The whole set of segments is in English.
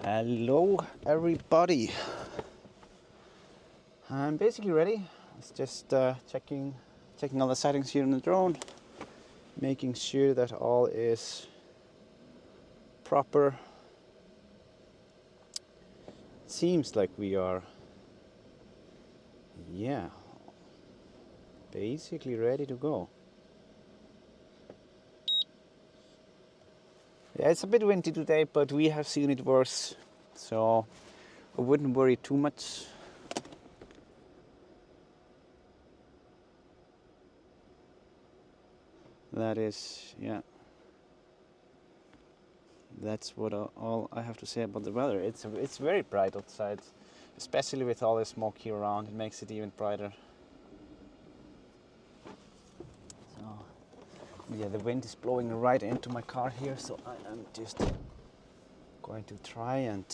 Hello everybody. I'm basically ready. It's just checking all the settings here in the drone, making sure that all is proper. Seems like we are, yeah, basically ready to go. Yeah, it's a bit windy today, but we have seen it worse, so I wouldn't worry too much. That is, yeah. That's what all I have to say about the weather. It's very bright outside, especially with all the smoke here around. It makes it even brighter. So, yeah, the wind is blowing right into my car here, so I am just going to try and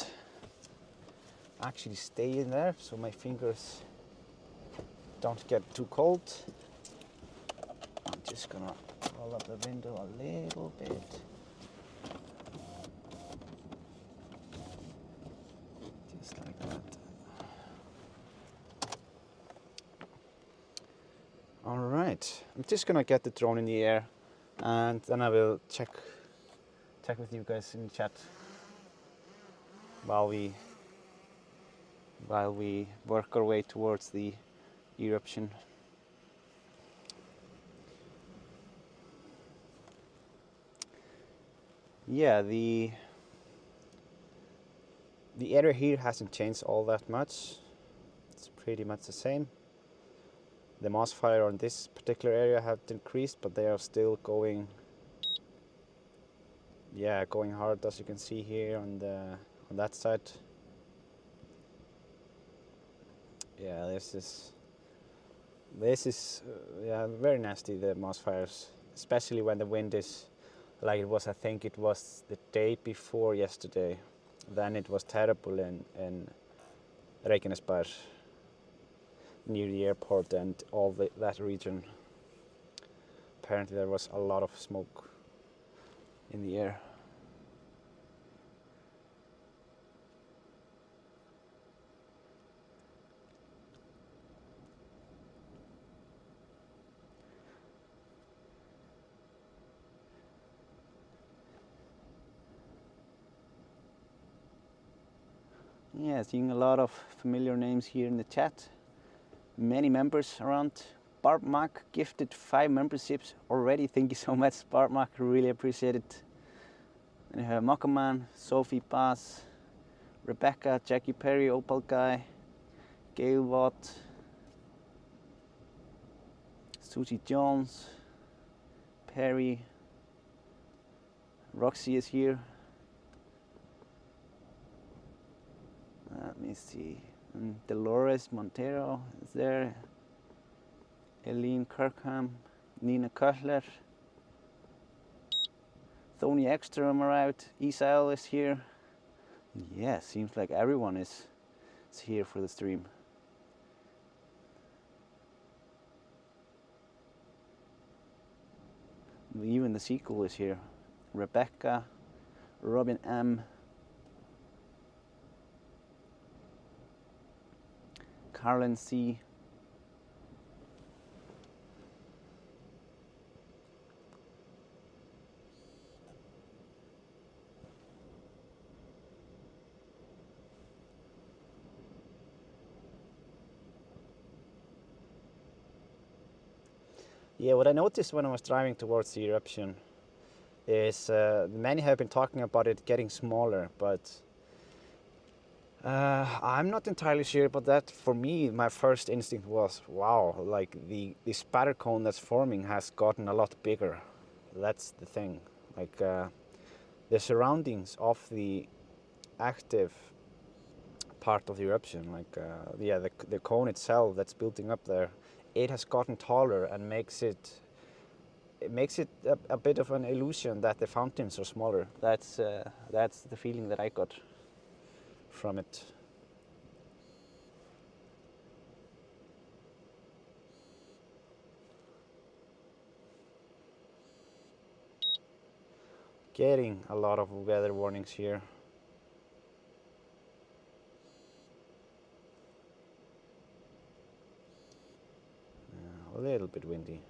actually stay in there so my fingers don't get too cold. I'm just gonna roll up the window a little bit. Just like that. Alright, I'm just gonna get the drone in the air and then I will check with you guys in the chat while we work our way towards the eruption. Yeah, the area here hasn't changed all that much. It's pretty much the same. The moss fire on this particular area have decreased, but they are still going, yeah, going hard, as you can see here on that side. Yeah, this is yeah, very nasty, the moss fires, especially when the wind is like it was. I think it was the day before yesterday. Then it was terrible in Reykjanesbær, near the airport and all that region. Apparently there was a lot of smoke in the air. Yeah, seeing a lot of familiar names here in the chat. Many members around. Barb Mac gifted 5 memberships already. Thank you so much, Barb Mac. Really appreciate it. And you have Mockerman, Sophie Paz, Rebecca, Jackie Perry, Opal Guy, Gail Watt, Susie Jones, Perry, Roxy is here. Let me see. And Dolores Montero is there. Eileen Kirkham, Nina Cutler, Tony Ekstrom arrived. Isael is here. Yeah, seems like everyone is here for the stream. Even the sequel is here. Rebecca, Robin M, Carlin C. Yeah, what I noticed when I was driving towards the eruption is many have been talking about it getting smaller, but I'm not entirely sure about that. For me, my first instinct was, wow, like the spatter cone that's forming has gotten a lot bigger. That's the thing. Like the surroundings of the active part of the eruption, like yeah, the cone itself that's building up there, it has gotten taller and makes it a bit of an illusion that the fountains are smaller. That's the feeling that I got from it. Getting a lot of weather warnings here. little bit windy.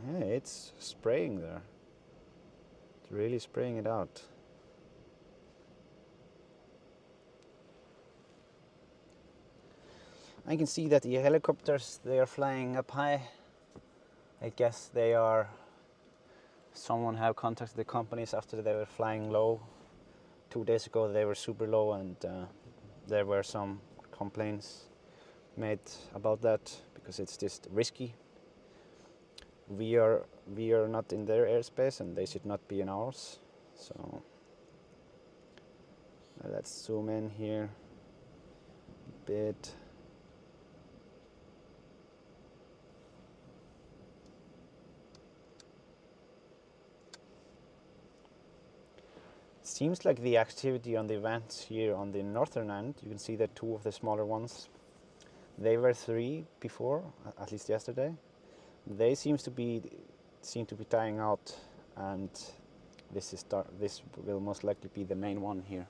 Yeah, it's spraying there. It's really spraying it out. I can see that the helicopters, they are flying up high. I guess they are, someone have contacted the companies after they were flying low. 2 days ago they were super low, and there were some complaints made about that because it's just risky. We are not in their airspace and they should not be in ours. So let's zoom in here a bit. Seems like the activity on the events here on the northern end, you can see that 2 of the smaller ones, they were 3 before, at least yesterday. They seem to be dying out, and this will most likely be the main one here.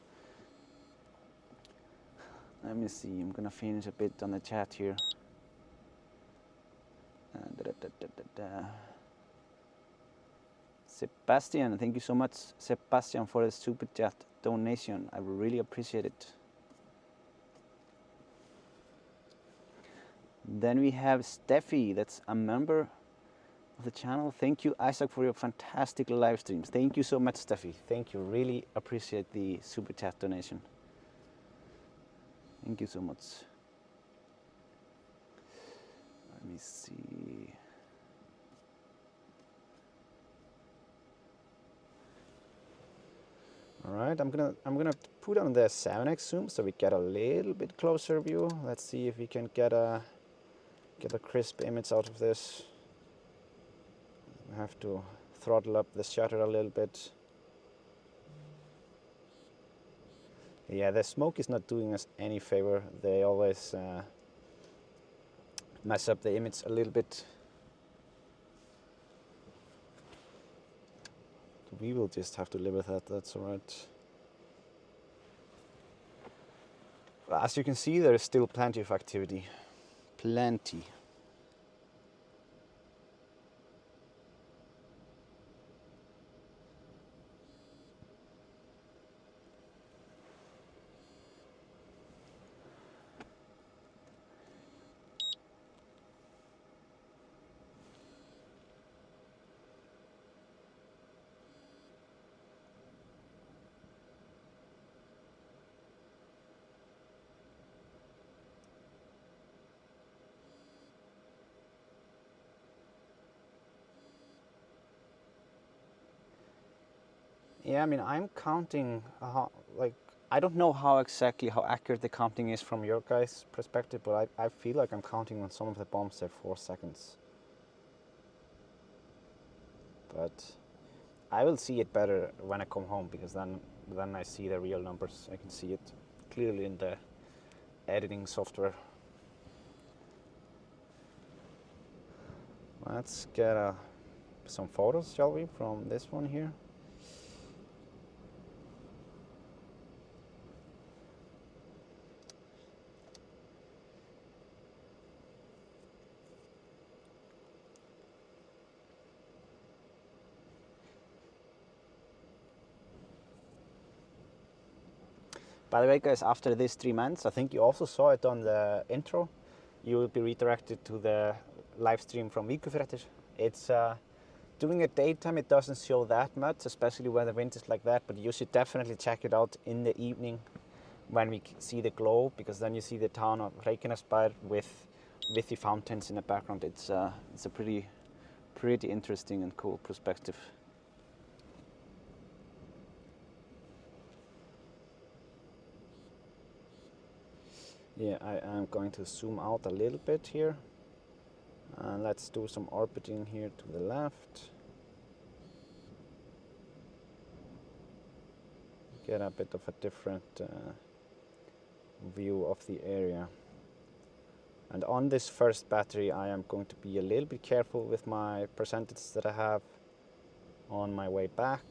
Let me see, I'm gonna finish a bit on the chat here. Sebastian, thank you so much, Sebastian, for the super chat donation. I really appreciate it. Then we have Steffi, that's a member of the channel. Thank you, Isaac, for your fantastic live streams. Thank you so much, Steffi. Thank you. Really appreciate the super chat donation. Thank you so much. Let me see. All right, I'm gonna put on the 7x zoom so we get a little bit closer view. Let's see if we can get a crisp image out of this. I have to throttle up the shutter a little bit. Yeah, the smoke is not doing us any favor. They always mess up the image a little bit. We will just have to live with that, that's alright. As you can see, there is still plenty of activity. Plenty. Yeah, I mean, I'm counting, I don't know how accurate the counting is from your guys' perspective, but I feel like I'm counting on some of the bombs at 4 seconds. But I will see it better when I come home, because then I see the real numbers. I can see it clearly in the editing software. Let's get some photos, shall we, from this one here. By the way, guys, after these 3 months, I think you also saw it on the intro, you will be redirected to the live stream from Vikufréttir. It's during the daytime, it doesn't show that much, especially when the wind is like that, but you should definitely check it out in the evening when we see the glow, because then you see the town of Reykjanesbær with the fountains in the background. It's a pretty interesting and cool perspective. Yeah, I am going to zoom out a little bit here. And let's do some orbiting here to the left. Get a bit of a different view of the area. And on this first battery, I am going to be a little bit careful with my percentage that I have on my way back,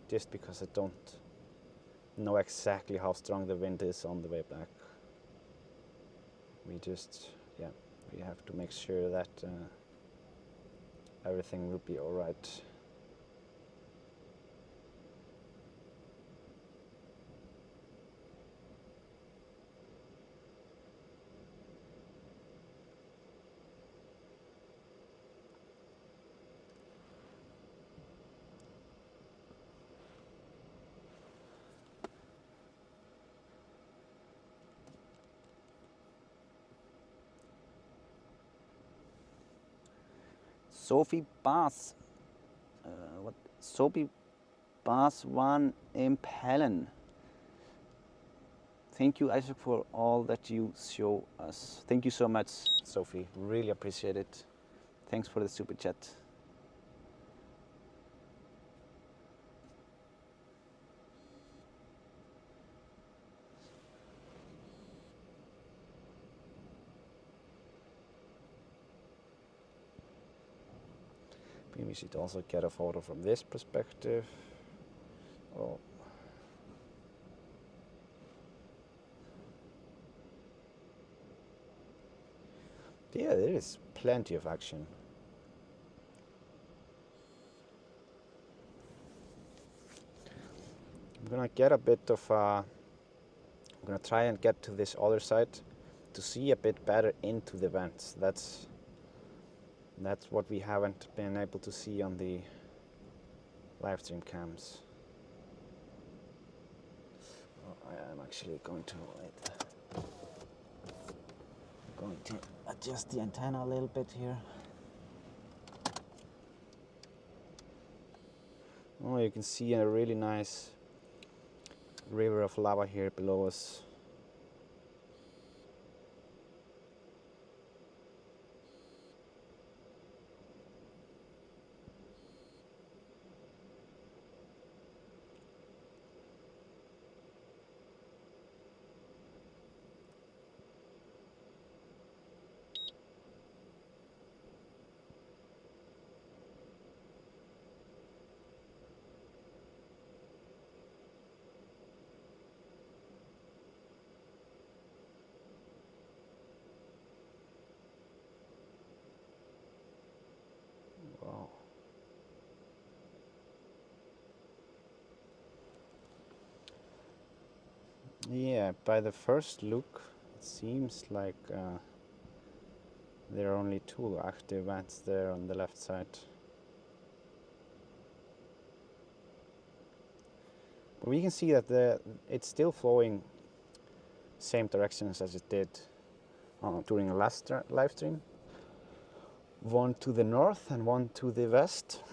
just because I don't know exactly how strong the wind is on the way back. We just, yeah, we have to make sure that everything will be all right. Sophie Bass, what? Sophie Bass van Impellen. Thank you, Isaac, for all that you show us. Thank you so much, Sophie. Really appreciate it. Thanks for the super chat. Maybe we should also get a photo from this perspective. Oh. Yeah, there is plenty of action. I'm gonna get a bit of I'm gonna try and get to this other side to see a bit better into the vents. That's what we haven't been able to see on the live stream cams. Oh, I am actually going to adjust the antenna a little bit here. Oh, you can see a really nice river of lava here below us. Wow. Yeah, by the first look, it seems like there are only 2 active vents there on the left side. But we can see that it's still flowing same directions as it did during the last live stream. One to the north and one to the west.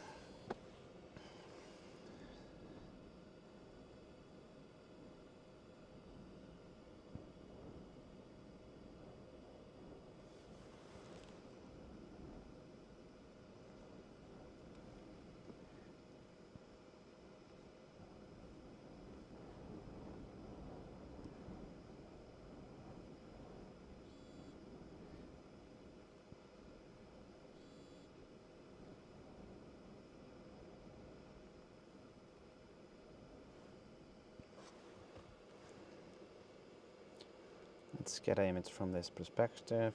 Let's get an image from this perspective.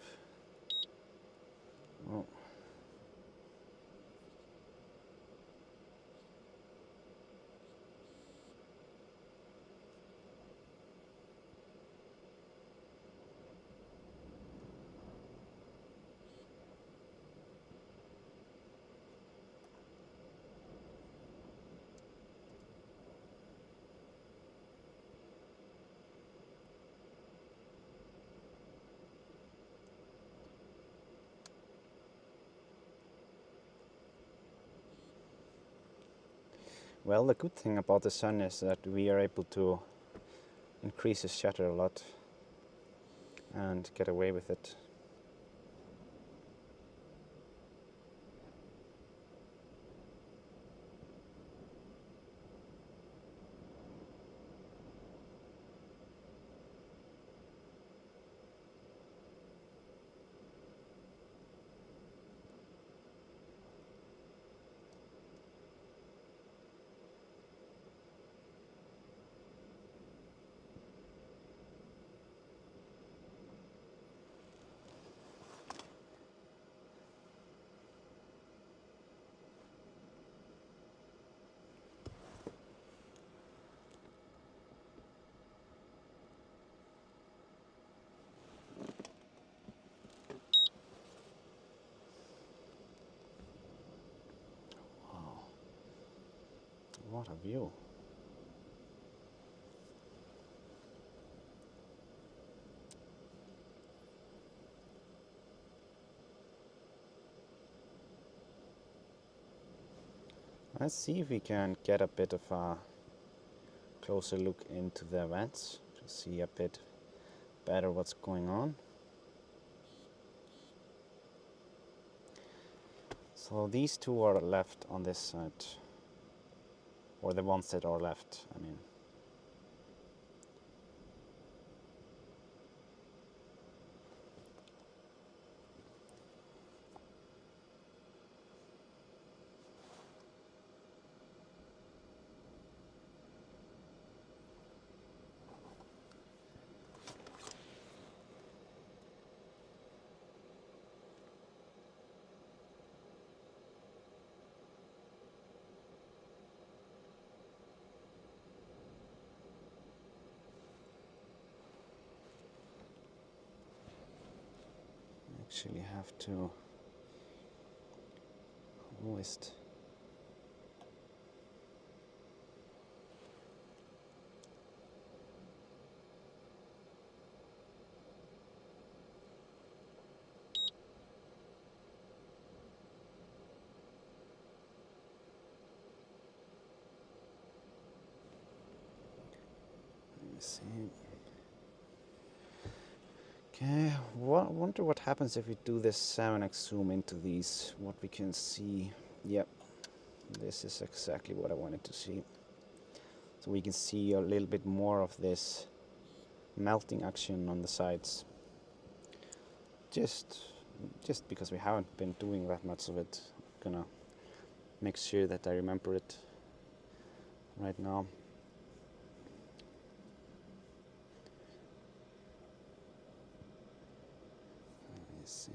Oh. Well, the good thing about the sun is that we are able to increase the shutter a lot and get away with it. What a view. Let's see if we can get a bit of a closer look into the vents to see a bit better what's going on. So these two are left on this side, or the ones that are left, I mean. Actually have to list. Let me see. Okay, wonder what happens if we do this 7x zoom into these, what we can see. Yep, this is exactly what I wanted to see. So we can see a little bit more of this melting action on the sides. Just because we haven't been doing that much of it, I'm gonna make sure that I remember it right now. Let me see.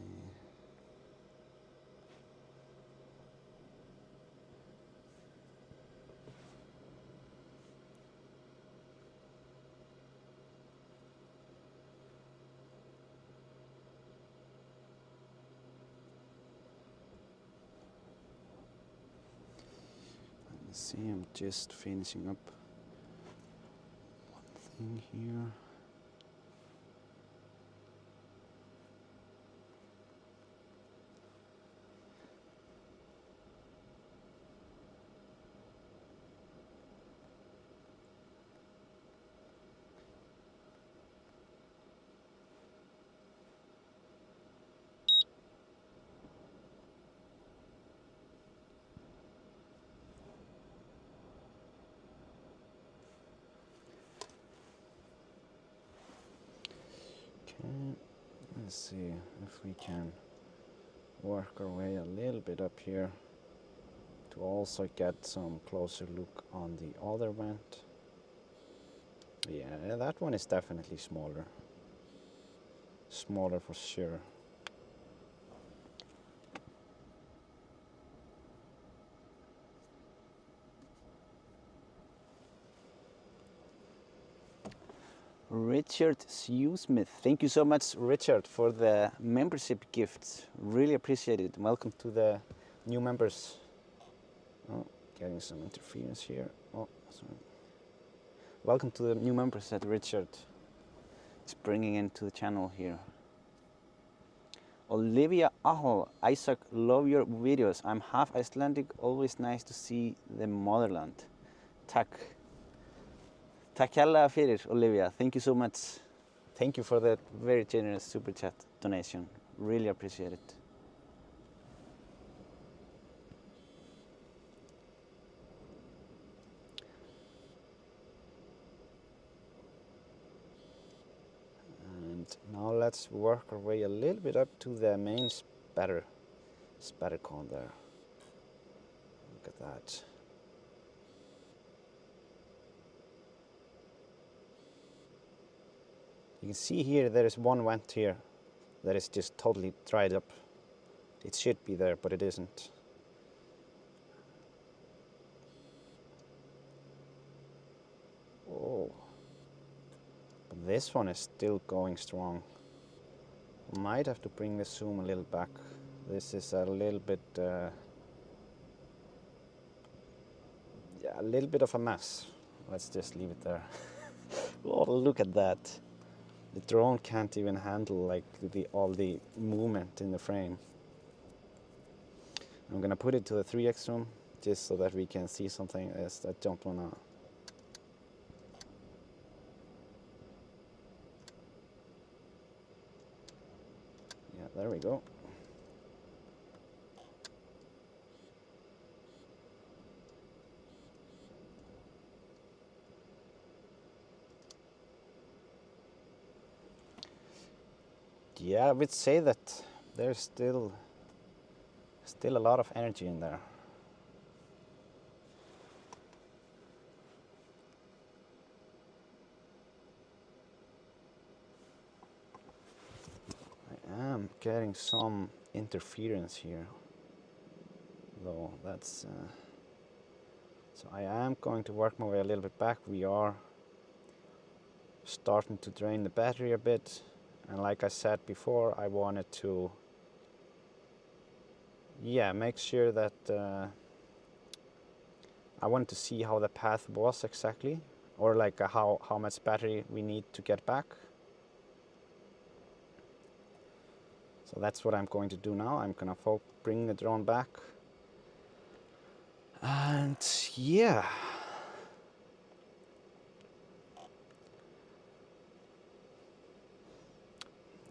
See, I'm just finishing up one thing here. Okay, let's see if we can work our way a little bit up here to also get some closer look on the other vent. Yeah, that one is definitely smaller. Smaller for sure. Richard Smith. Thank you so much, Richard, for the membership gift. Really appreciate it. Welcome to the new members. Oh, getting some interference here. Oh, sorry. Welcome to the new members that Richard is bringing into the channel here. Olivia Aho, Isaac, love your videos. I'm half Icelandic, always nice to see the motherland. Takk. Takk kærlega fyrir, Olivia. Thank you so much. Thank you for that very generous super chat donation. Really appreciate it. And now let's work our way a little bit up to the main spatter cone there. Look at that. You can see here there is one vent here that is just totally dried up. It should be there, but it isn't. Oh, but this one is still going strong. Might have to bring the zoom a little back. This is a little bit yeah, a little bit of a mess. Let's just leave it there. Oh, look at that. The drone can't even handle like all the movement in the frame. I'm gonna put it to the 3x zoom just so that we can see something as I don't wanna. Yeah, there we go. Yeah, I would say that there's still a lot of energy in there. I am getting some interference here, though. That's so I am going to work my way a little bit back. We are starting to drain the battery a bit, and like I said before, I wanted to make sure that I wanted to see how the path was exactly, or like how much battery we need to get back. So that's what I'm going to do now. I'm gonna bring the drone back, and yeah.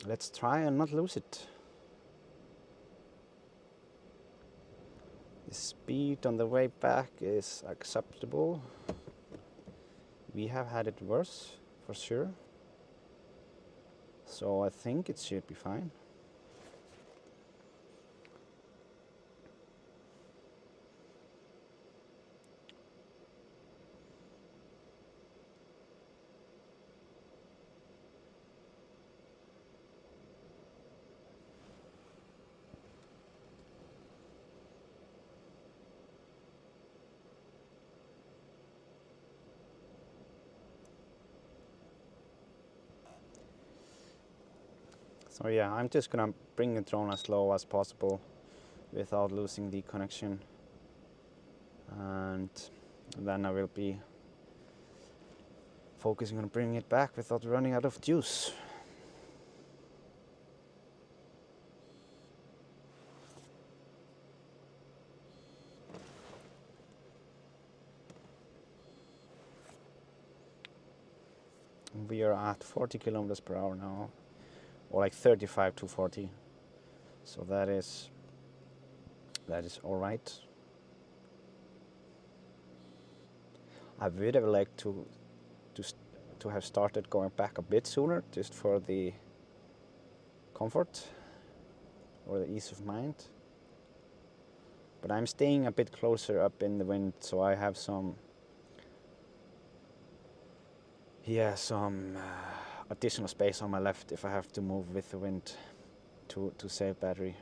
Let's try and not lose it. The speed on the way back is acceptable. We have had it worse, for sure. So I think it should be fine. So yeah, I'm just gonna bring the drone as low as possible without losing the connection, and then I will be focusing on bringing it back without running out of juice. We are at 40 kilometers per hour now, or like 35 to 40. So that is all right. I would have liked to have started going back a bit sooner, just for the comfort or the ease of mind. But I'm staying a bit closer up in the wind, so I have some additional space on my left if I have to move with the wind to save battery.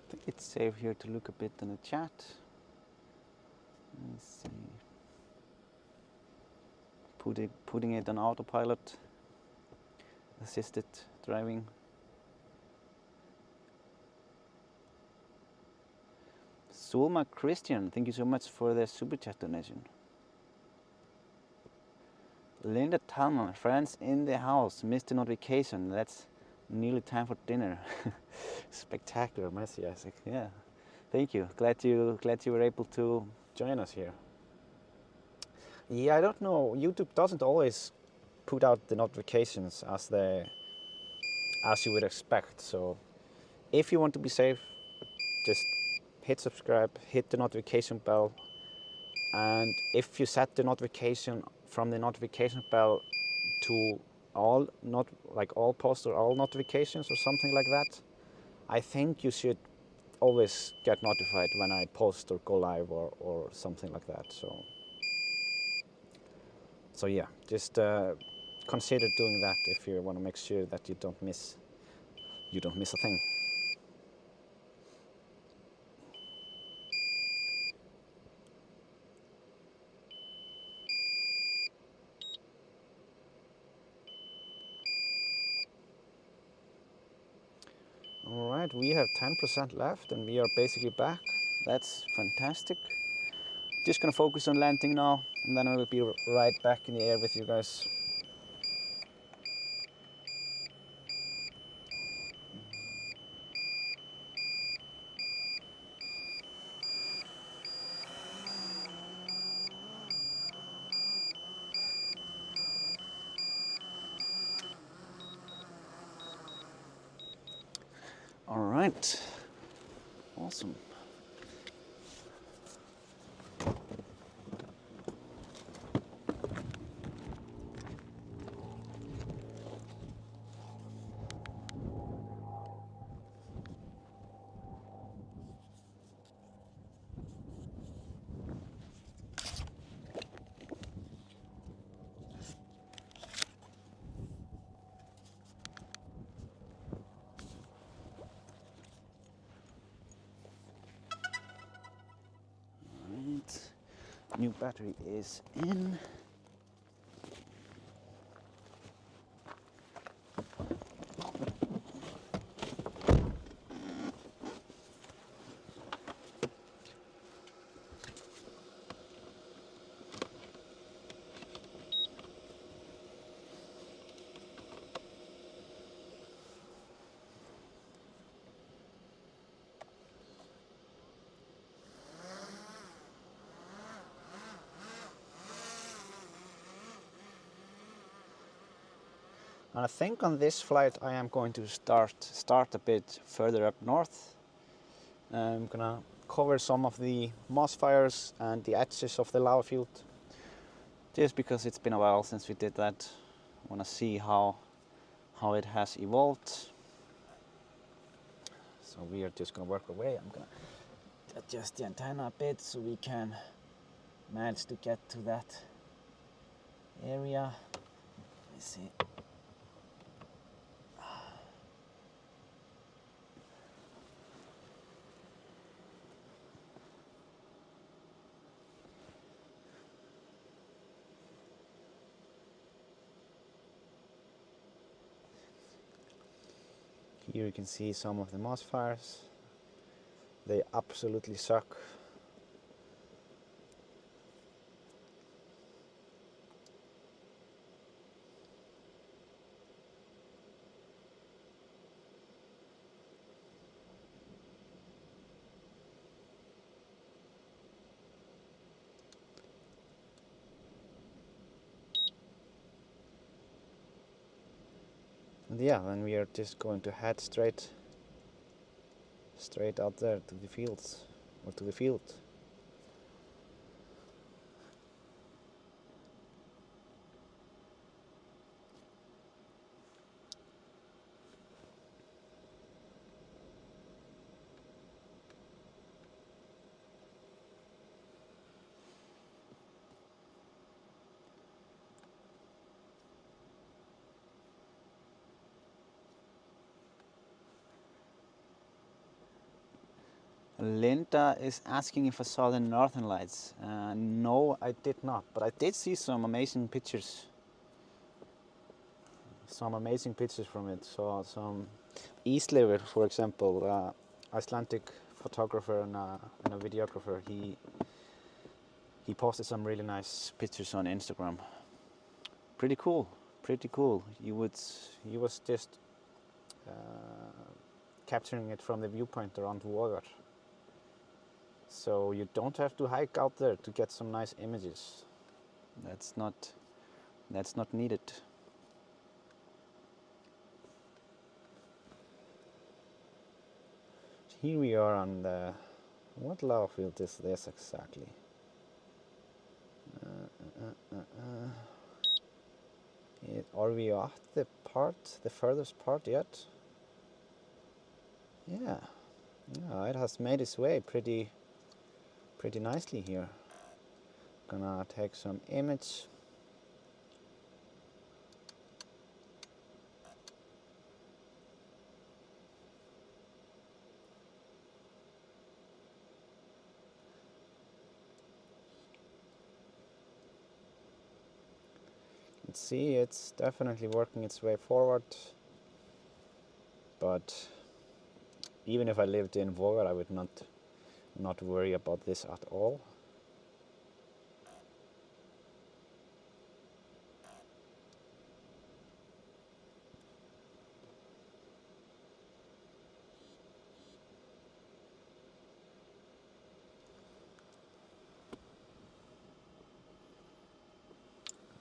I think it's safe here to look a bit in the chat. Let's see. Putting it on autopilot, assisted driving. Sulma Christian, thank you so much for the super chat donation. Linda Talman, friends in the house, missed the notification. That's nearly time for dinner. Spectacular, Messi Isaac. Yeah, thank you. Glad you were able to join us here. Yeah, I don't know. YouTube doesn't always put out the notifications as you would expect. So if you want to be safe, just hit subscribe, hit the notification bell, and if you set the notification from the notification bell to all posts or all notifications or something like that. I think you should always get notified when I post or go live or something like that. So yeah, just consider doing that if you want to make sure that you don't miss a thing. All right, we have 10% left and we are basically back. That's fantastic. Just gonna focus on landing now, and then I will be right back in the air with you guys. All right, awesome. New battery is in. And I think on this flight I am going to start a bit further up north. I'm gonna cover some of the moss fires and the edges of the lava field, just because it's been a while since we did that. I want to see how it has evolved. So we are just gonna work our way. I'm gonna adjust the antenna a bit so we can manage to get to that area. Let me see. Here you can see some of the moss fires. They absolutely suck. And yeah, then we are just going to head straight out there to the fields, or to the field. Linda is asking if I saw the northern lights. No, I did not, but I did see some amazing pictures. From it. So some Eastlever, for example, Icelandic photographer and a videographer. He posted some really nice pictures on Instagram. Pretty cool. He was just capturing it from the viewpoint around Vogar. So you don't have to hike out there to get some nice images. That's not needed. Here we are on the, what lava field is this exactly? Are we at the furthest part yet? Yeah, yeah, it has made its way pretty nicely here. Gonna take some image. Let's see, it's definitely working its way forward, but even if I lived in Vågar, I would not worry about this at all.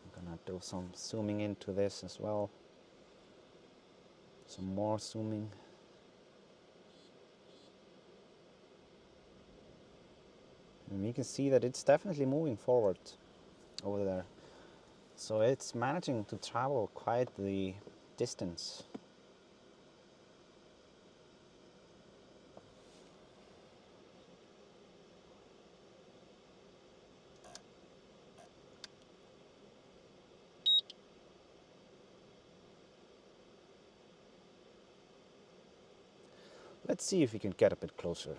I'm gonna do some zooming into this as well. Some more zooming. And we can see that it's definitely moving forward over there. So it's managing to travel quite the distance. Let's see if we can get a bit closer.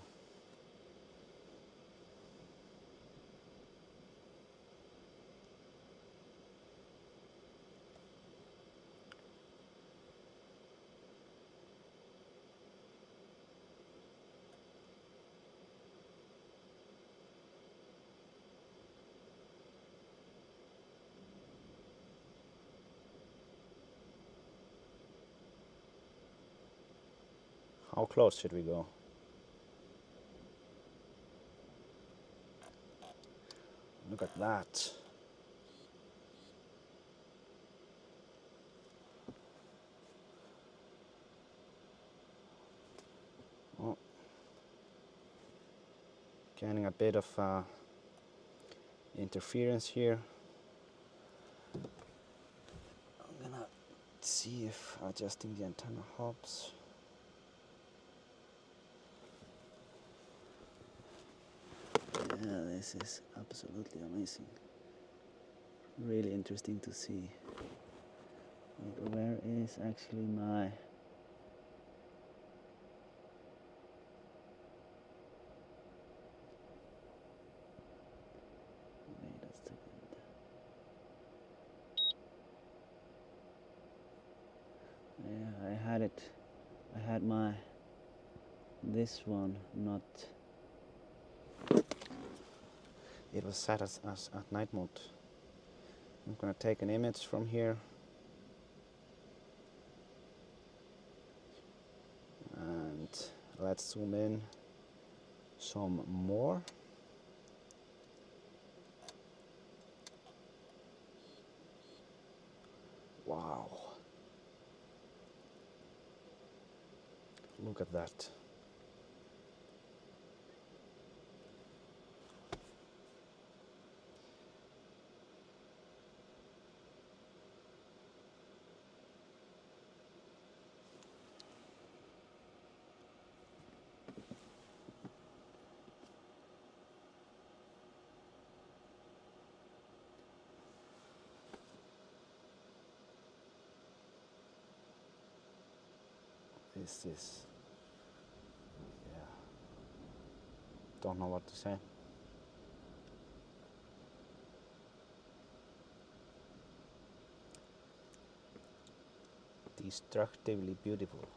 How close should we go? Look at that. Oh. Getting a bit of interference here. I'm gonna see if adjusting the antenna helps. Yeah, this is absolutely amazing. Really interesting to see. Where is actually my... Wait a second. Yeah, I had it. I had my... This one not... It was set as at night mode. I'm gonna take an image from here. And let's zoom in some more. Wow. Look at that. This is... Yeah. Don't know what to say. Destructively beautiful.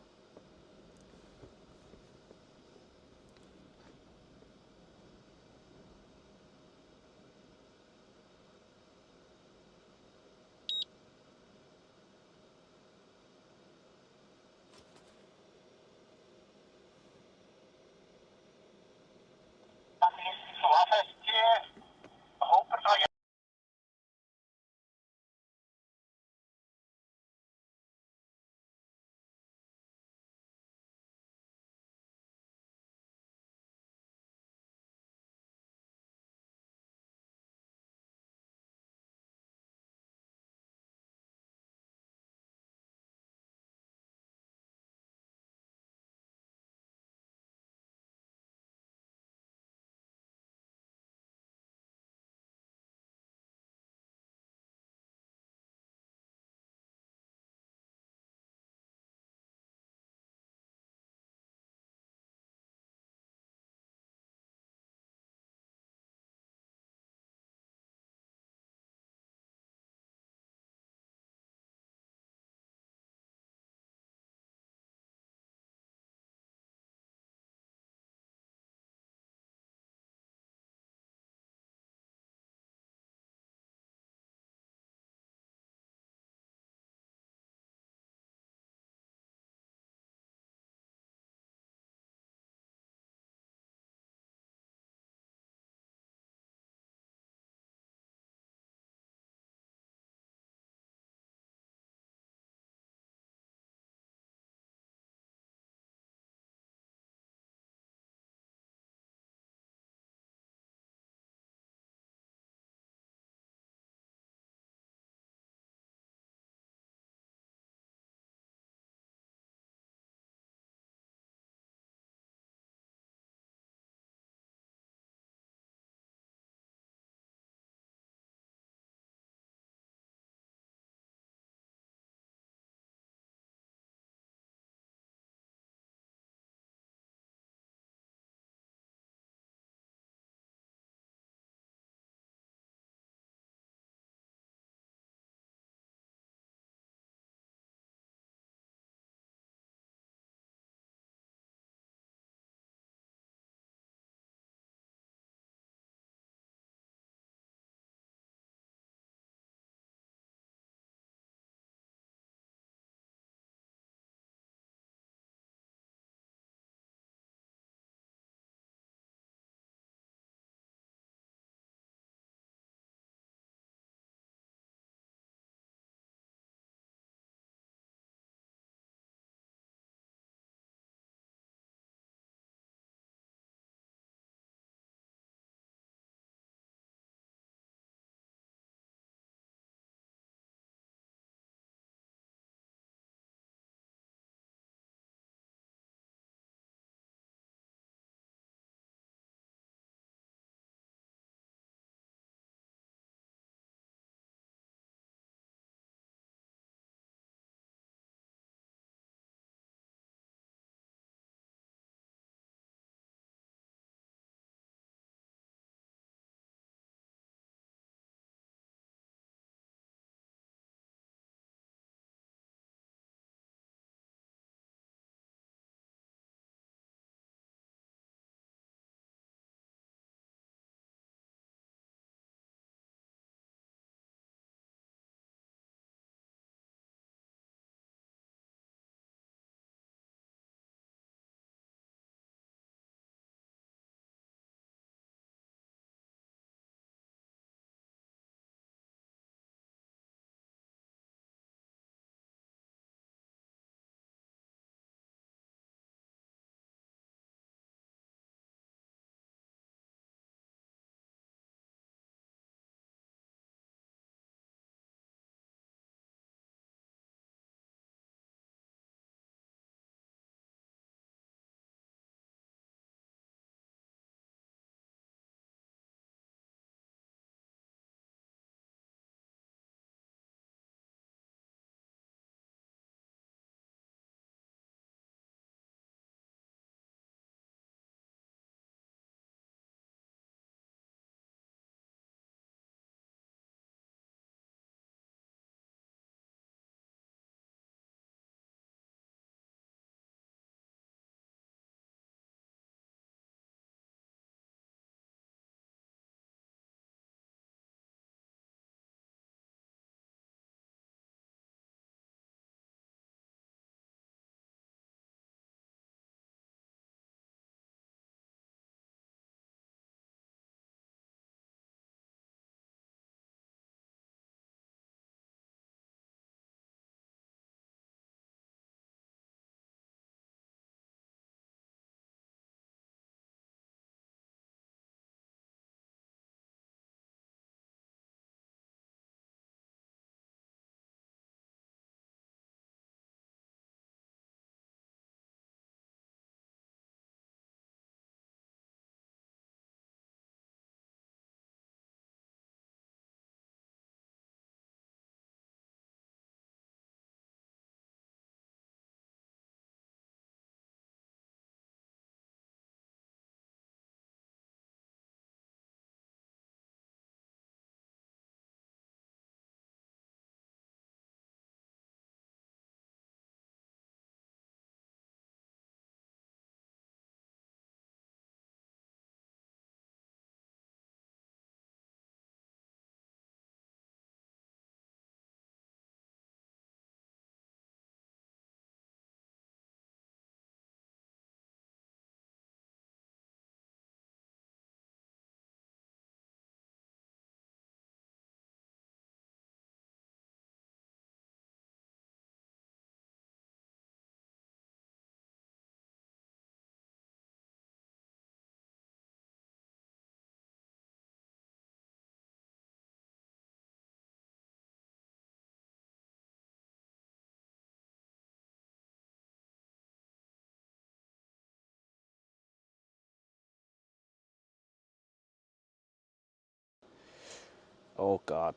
Oh God.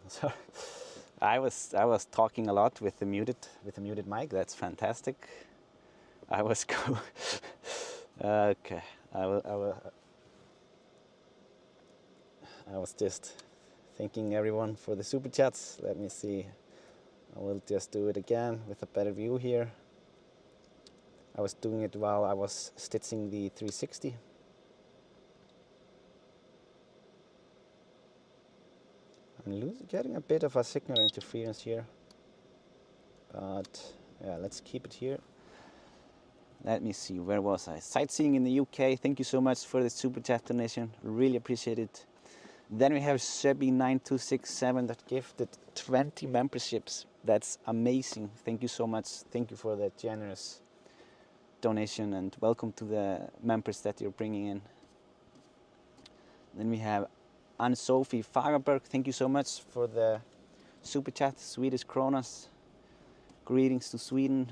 So, I was talking a lot with the muted mic. That's fantastic. I was go. Okay. I was just thanking everyone for the super chats. Let me see. I will just do it again with a better view here. I was doing it while I was stitching the 360. I'm getting a bit of a signal interference here. But yeah, let's keep it here. Let me see, where was I? Sightseeing in the UK. Thank you so much for the super chat donation. Really appreciate it. Then we have Sebi9267 that gifted 20 memberships. That's amazing. Thank you so much. Thank you for that generous donation, and welcome to the members that you're bringing in. Then we have Ann-Sophie Fagerberg. Thank you so much for the super chat, Swedish kronas. Greetings to Sweden.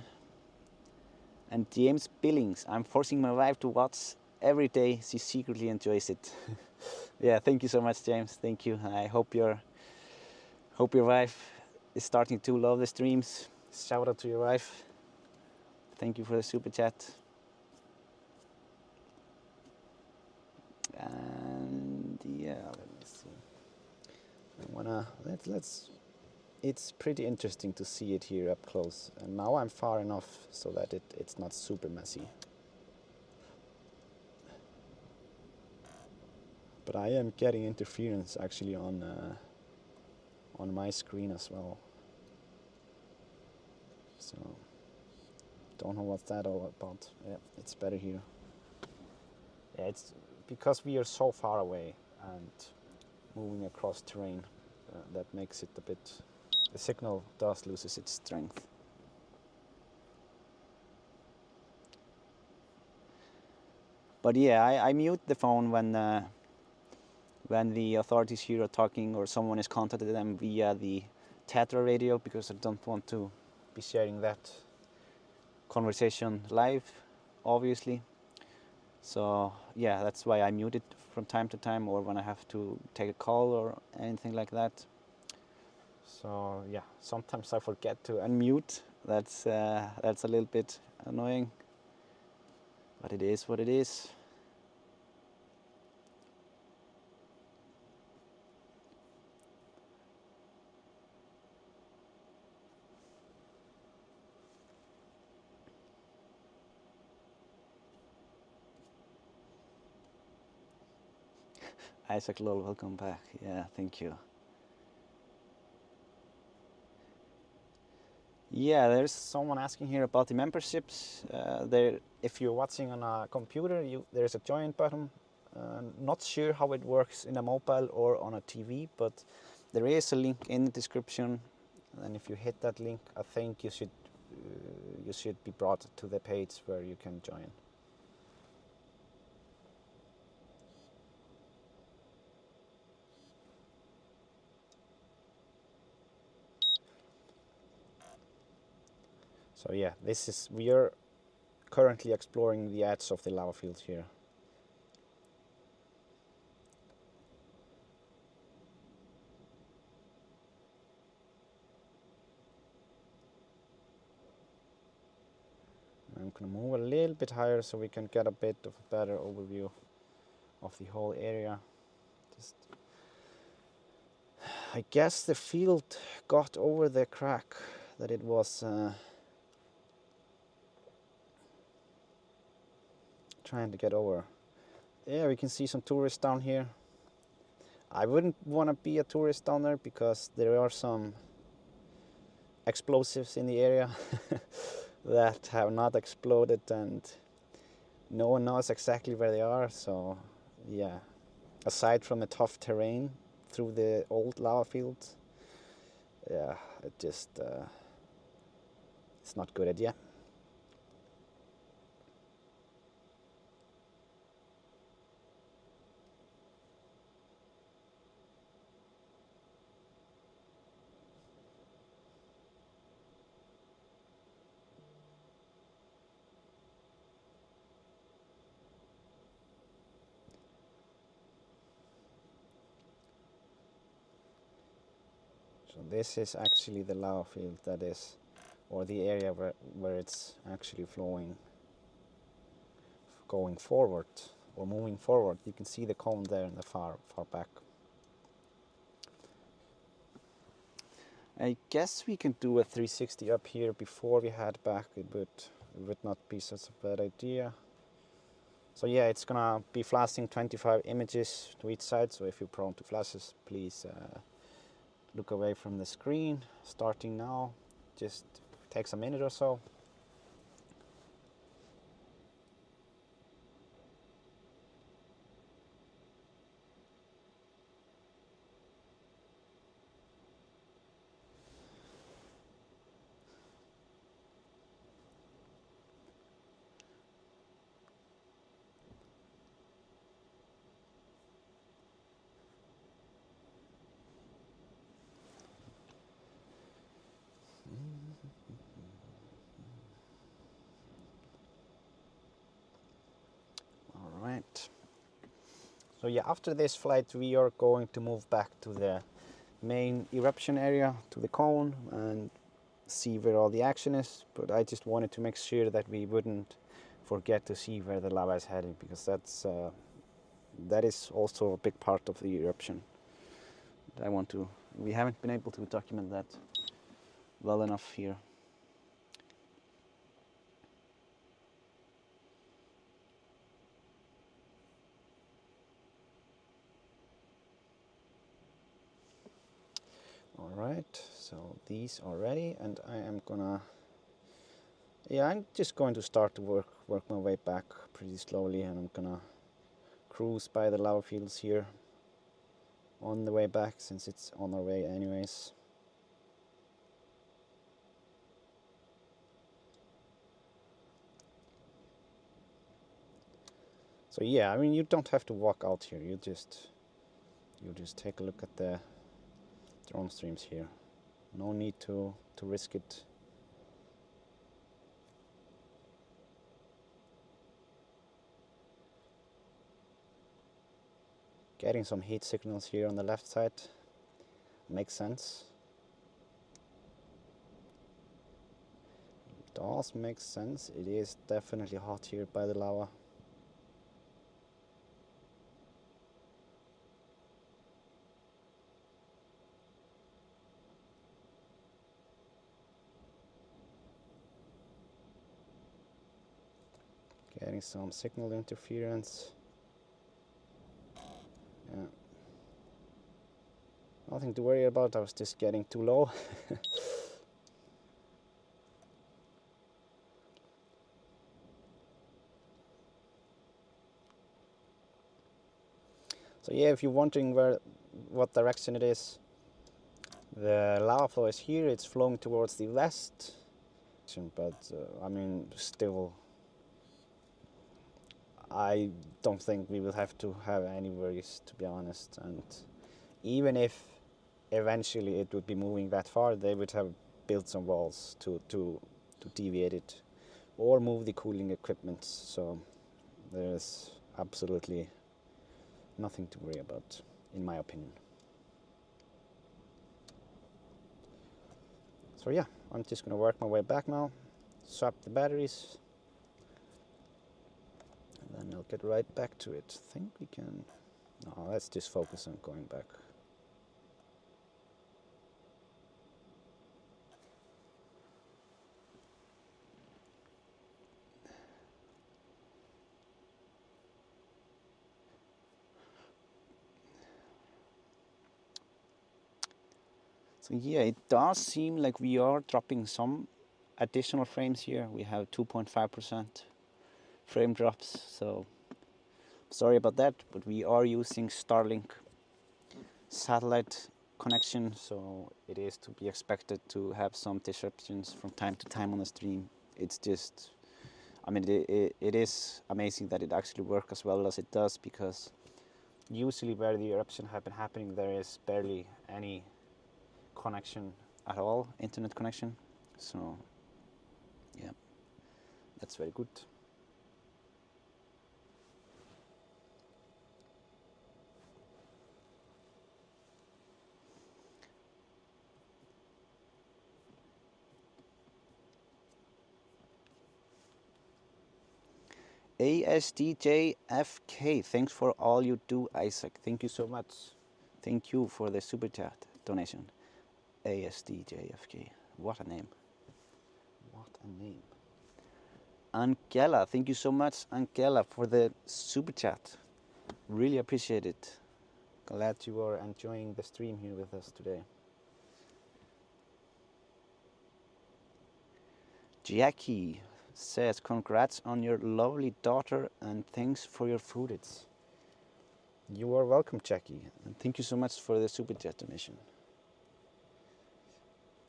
And James Billings. I'm forcing my wife to watch every day. She secretly enjoys it. Yeah, thank you so much, James. Thank you. I hope your wife is starting to love the streams. Shout out to your wife. Thank you for the super chat. And yeah, let me see. It's pretty interesting to see it here up close. And now I'm far enough so that it's not super messy. But I am getting interference actually on my screen as well. So don't know what's that all about. Yeah, it's better here. Yeah, it's because we are so far away and moving across terrain, that makes it a bit. The signal does loses its strength. But yeah, I mute the phone when the authorities here are talking or someone is contacted them via the Tetra radio, because I don't want to be sharing that conversation live, obviously. So yeah, that's why I mute it from time to time, or when I have to take a call or anything like that. So yeah, sometimes I forget to unmute. That's a little bit annoying, but it is what it is. Isaac Lol, welcome back. Yeah, thank you. Yeah, there's someone asking here about the memberships. If you're watching on a computer, there's a join button. Not sure how it works in a mobile or on a TV, but there is a link in the description, and if you hit that link, I think you should be brought to the page where you can join. So yeah, we are currently exploring the edge of the lava field here. I'm gonna move a little bit higher so we can get a bit of a better overview of the whole area. I guess the field got over the crack that it was trying to get over. Yeah, we can see some tourists down here. I wouldn't want to be a tourist down there because there are some explosives in the area that have not exploded, and no one knows exactly where they are. So yeah, aside from the tough terrain through the old lava fields, yeah, it's not a good idea. So this is actually the lava field that is, or the area where it's actually flowing, going forward or moving forward. You can see the cone there in the far back. I guess we can do a 360 up here before we head back. It would not be such a bad idea. So yeah, it's gonna be flashing 25 images to each side, so if you're prone to flashes, please look away from the screen. Starting now, just takes a minute or so. All right. So yeah, after this flight, we are going to move back to the main eruption area, to the cone, and see where all the action is. But I just wanted to make sure that we wouldn't forget to see where the lava is heading, because that is also a big part of the eruption. We haven't been able to document that well enough here. All right, so these are ready, and I'm just going to start to work my way back pretty slowly, and I'm gonna cruise by the lava fields here on the way back, since it's on our way anyways. So yeah, I mean, you don't have to walk out here. You just take a look at the drone streams here. No need to risk it. Getting some heat signals here on the left side makes sense. It does make sense. It is definitely hot here by the lava. Getting some signal interference. Yeah. Nothing to worry about, I was just getting too low. So yeah, if you're wondering what direction it is, the lava flow is here. It's flowing towards the west, but I mean, still, I don't think we will have to have any worries, to be honest. And even if eventually it would be moving that far, they would have built some walls to deviate it or move the cooling equipment. So there's absolutely nothing to worry about, in my opinion. So yeah, I'm just gonna work my way back now, swap the batteries, and then I'll get right back to it. I think we can... No, let's just focus on going back. So yeah, it does seem like we are dropping some additional frames here. We have 2.5% frame drops, so sorry about that, but we are using Starlink satellite connection, so it is to be expected to have some disruptions from time to time on the stream. It's just, I mean, it is amazing that it actually works as well as it does, because usually where the eruption have been happening, there is barely any connection at all, internet connection. So yeah, that's very good. ASDJFK, thanks for all you do, Isaac. Thank you so much. Thank you for the super chat donation. ASDJFK, what a name. What a name. Angela, thank you so much, Angela, for the super chat. Really appreciate it. Glad you are enjoying the stream here with us today. Jackie says, congrats on your lovely daughter and thanks for your foodage. You are welcome, Jackie, and thank you so much for the super chat donation.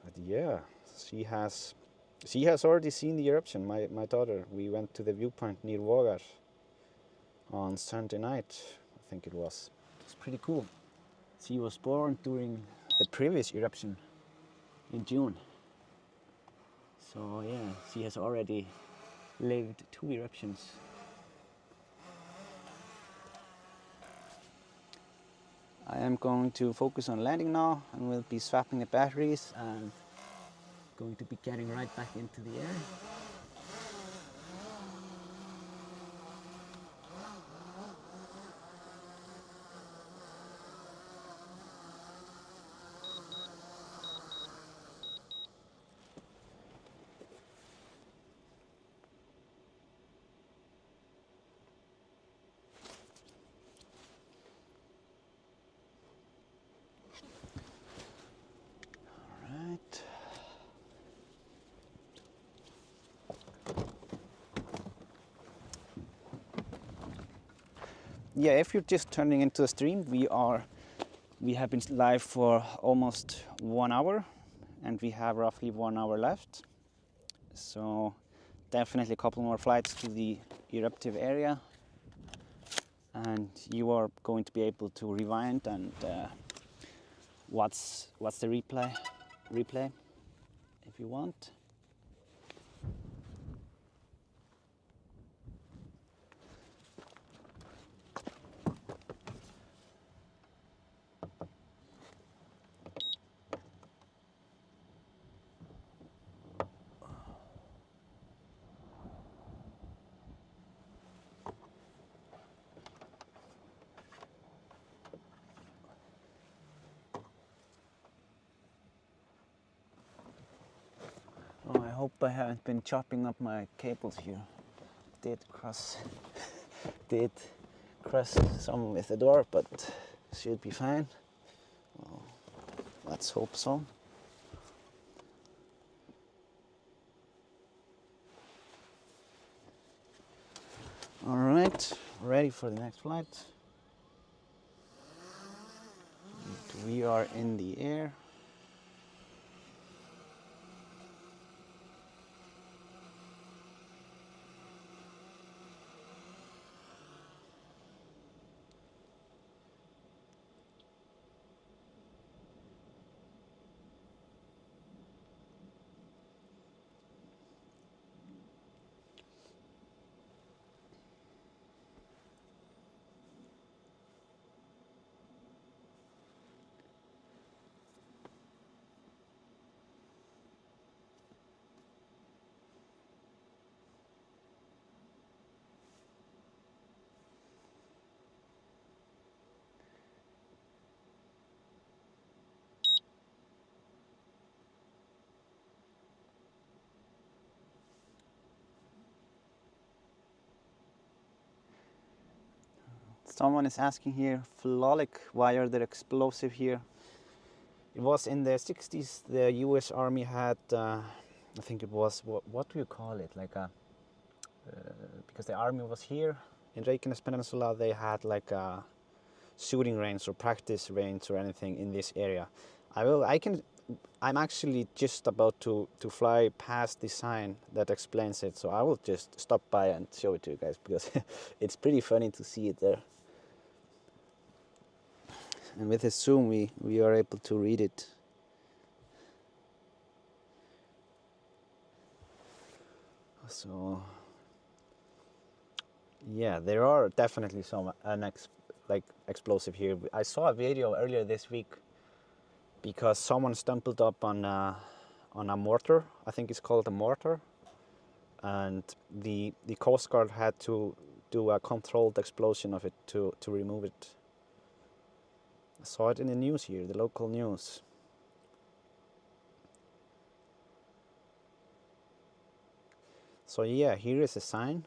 But yeah, she has already seen the eruption, my daughter. We went to the viewpoint near Vogar on Sunday night, I think it was. It's pretty cool. She was born during the previous eruption in June. So yeah, she has already lived 2 eruptions. I am going to focus on landing now and we'll be swapping the batteries and going to be getting right back into the air. Yeah, if you're just turning into the stream, we have been live for almost 1 hour and we have roughly 1 hour left. So definitely a couple more flights to the eruptive area and you are going to be able to rewind and watch the replay if you want. Oh, I hope I haven't been chopping up my cables here. Did cross some with the door, but should be fine. Well, let's hope so. All right, ready for the next flight. We are in the air. Someone is asking here, Flolic, why are there explosive here? It was in the 60s, the US Army had, I think it was, what do you call it? Like because the army was here in Reykjanes Peninsula, they had like a shooting range or practice range or anything in this area. I'm actually just about to fly past the sign that explains it, so I will just stop by and show it to you guys because it's pretty funny to see it there. And with the zoom we are able to read it. So yeah, there are definitely some explosive here. I saw a video earlier this week because someone stumbled up on a mortar. I think it's called a mortar, and the Coast Guard had to do a controlled explosion of it to remove it. I saw it in the news here, the local news. So yeah, here is a sign.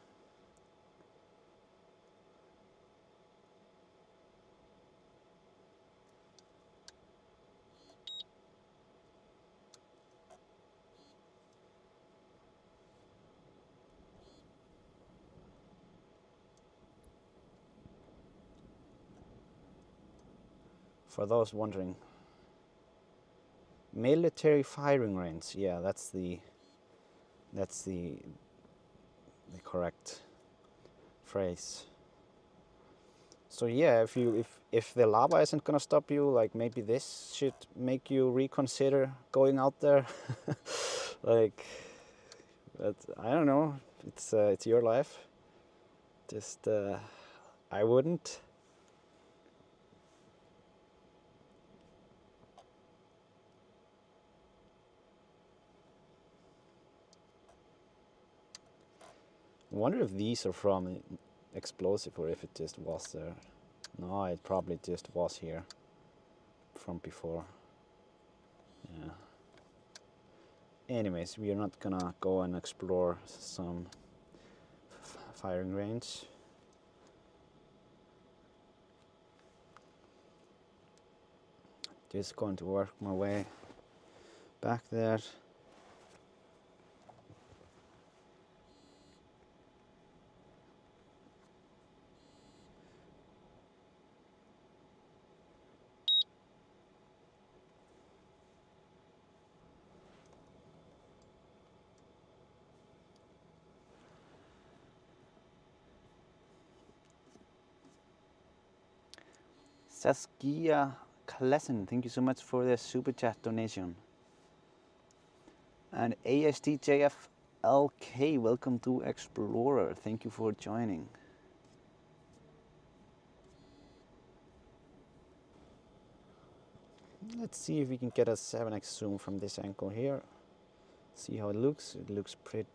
For those wondering, military firing range. Yeah, that's the correct phrase. So yeah, if the lava isn't gonna stop you, like maybe this should make you reconsider going out there. Like, but I don't know. It's your life. Just I wouldn't. I wonder if these are from explosive or if it just was there. No, it probably just was here from before. Yeah. Anyways, we are not gonna go and explore some firing range. Just going to work my way back there. Saskia Klessen, thank you so much for the super chat donation. And ASTJFLK, welcome to Explorer. Thank you for joining. Let's see if we can get a 7x zoom from this angle here. See how it looks. It looks pretty.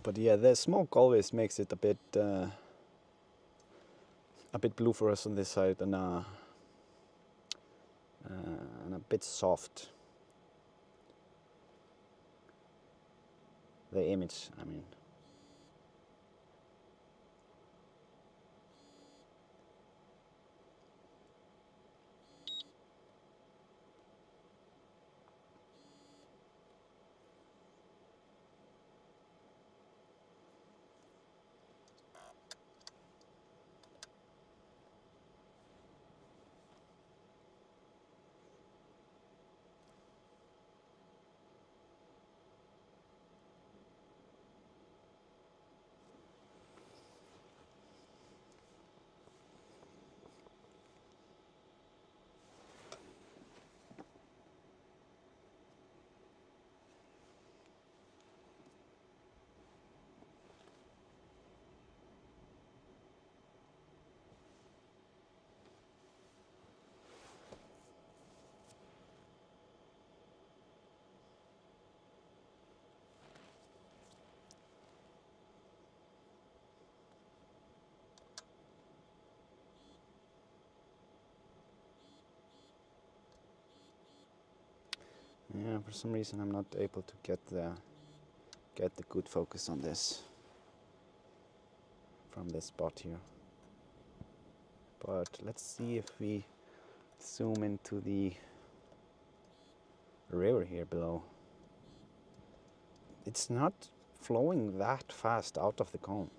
But yeah, the smoke always makes it a bit blue for us on this side and a bit soft. The image, I mean. Yeah, for some reason I'm not able to get the good focus on this from this spot here. But let's see if we zoom into the river here below. It's not flowing that fast out of the cone.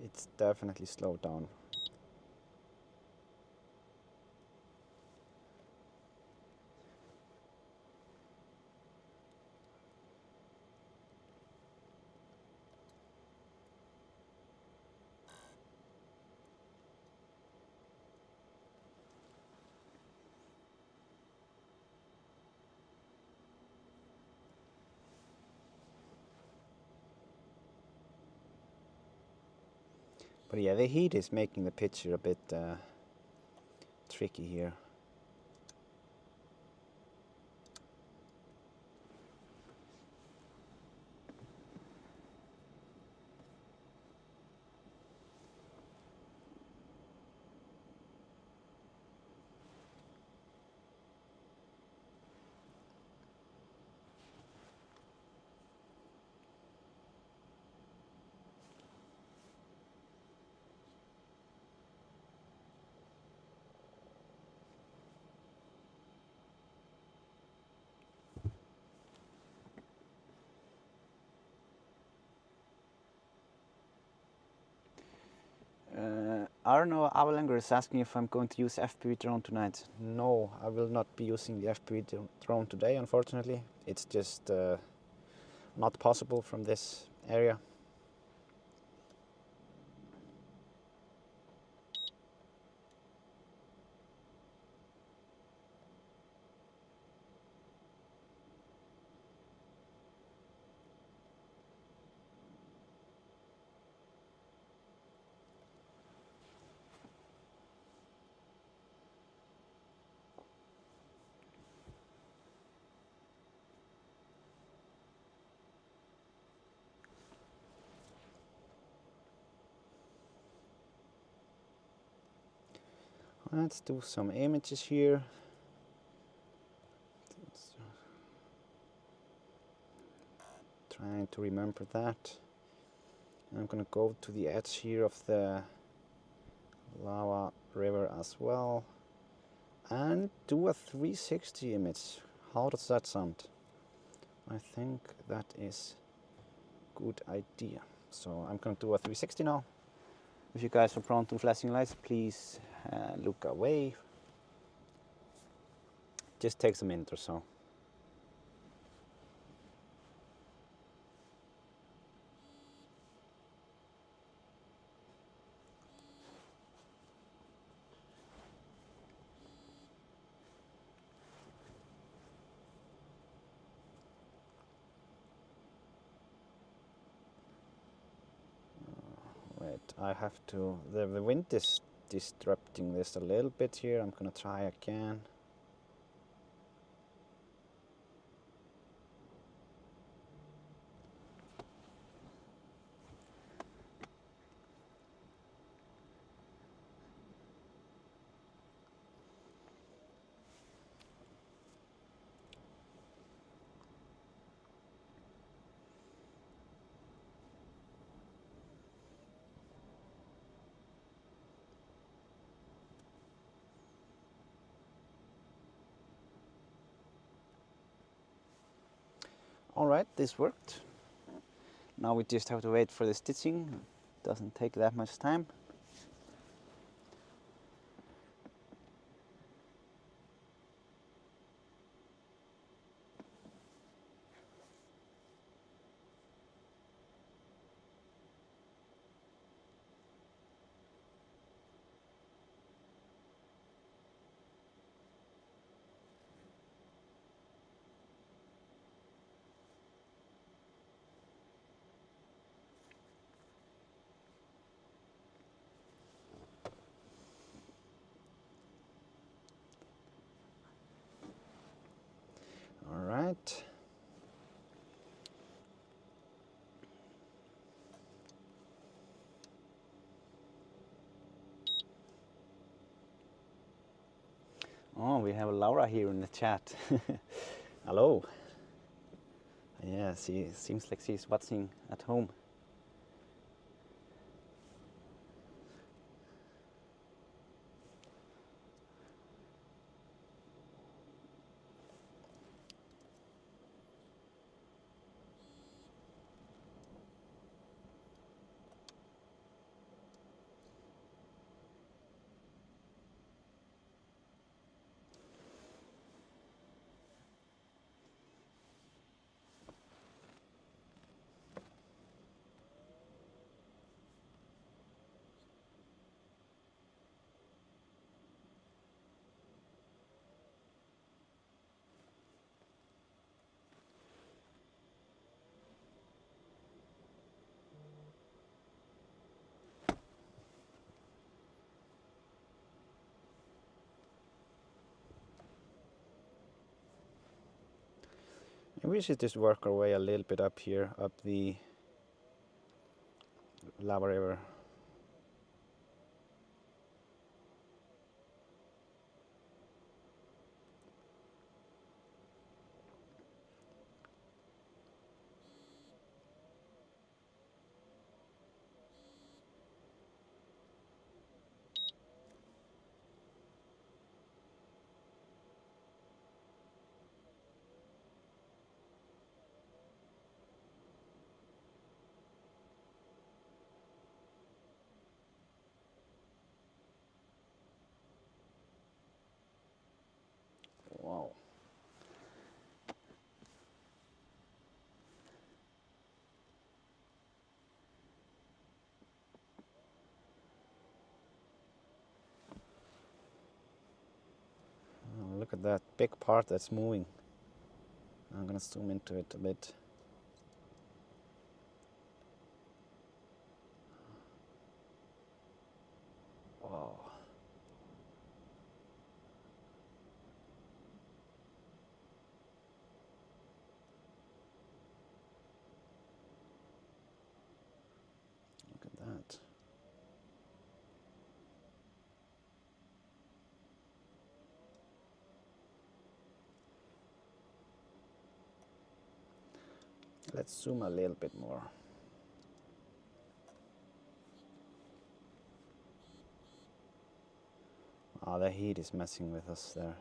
It's definitely slowed down. But yeah, the heat is making the picture a bit tricky here. Arno Avalanger is asking if I'm going to use FPV drone tonight. No, I will not be using the FPV drone today, unfortunately. It's just not possible from this area. Let's do some images here. Trying to remember that. I'm gonna go to the edge here of the lava river as well and do a 360 image. How does that sound? I think that is a good idea. So I'm gonna do a 360 now. If you guys are prone to flashing lights, please look away. Just takes a minute or so. Wait, I have to, the wind is disrupting this a little bit here. I'm gonna try again. Alright, this worked. Now we just have to wait for the stitching. Doesn't take that much time. Alright. Oh, we have Laura here in the chat. Hello. Yeah, she seems like she's watching at home. We should just work our way a little bit up here, up the lava river. Wow. Oh, look at that big part that's moving. I'm gonna zoom into it a bit. Wow. Look at that. Let's zoom a little bit more. Ah, the heat is messing with us there.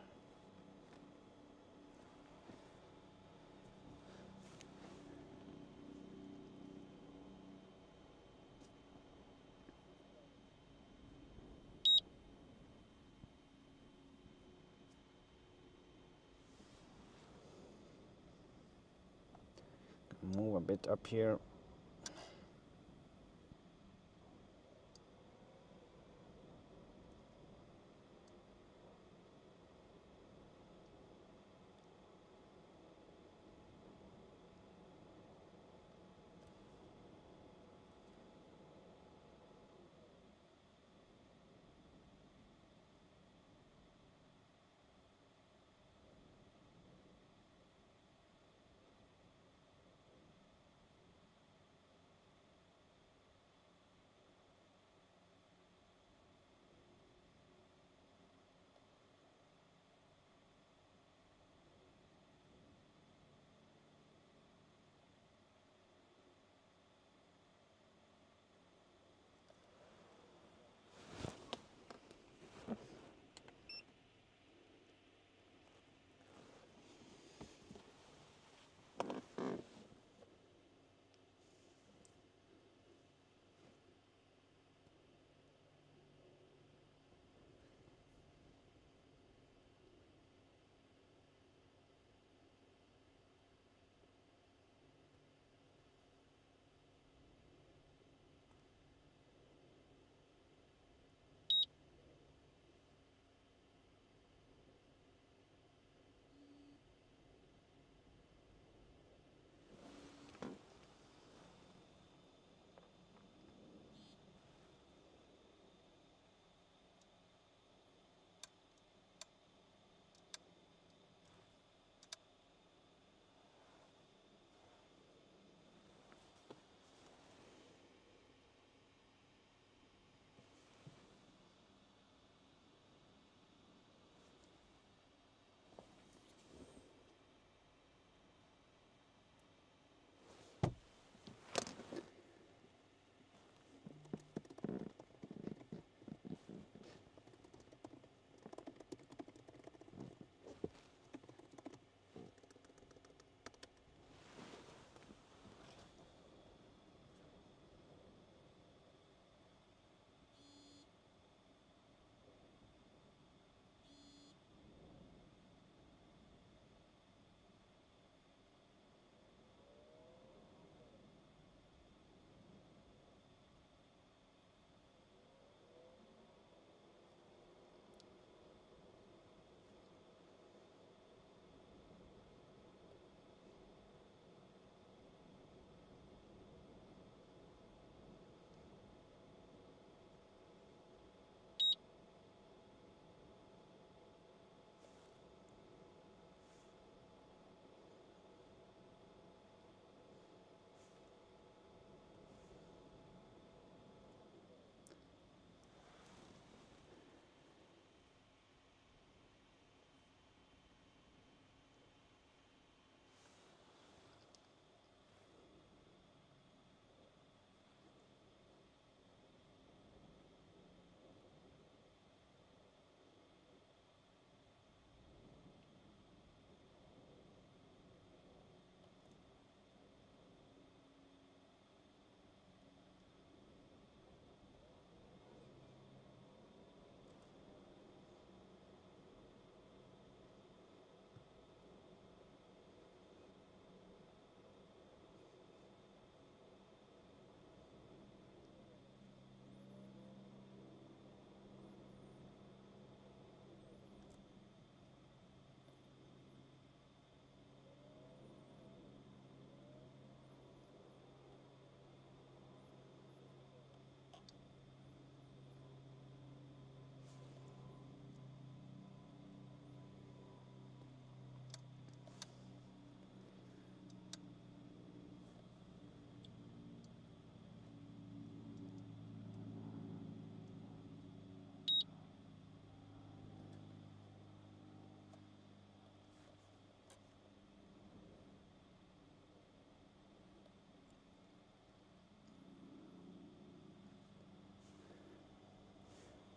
Move a bit up here.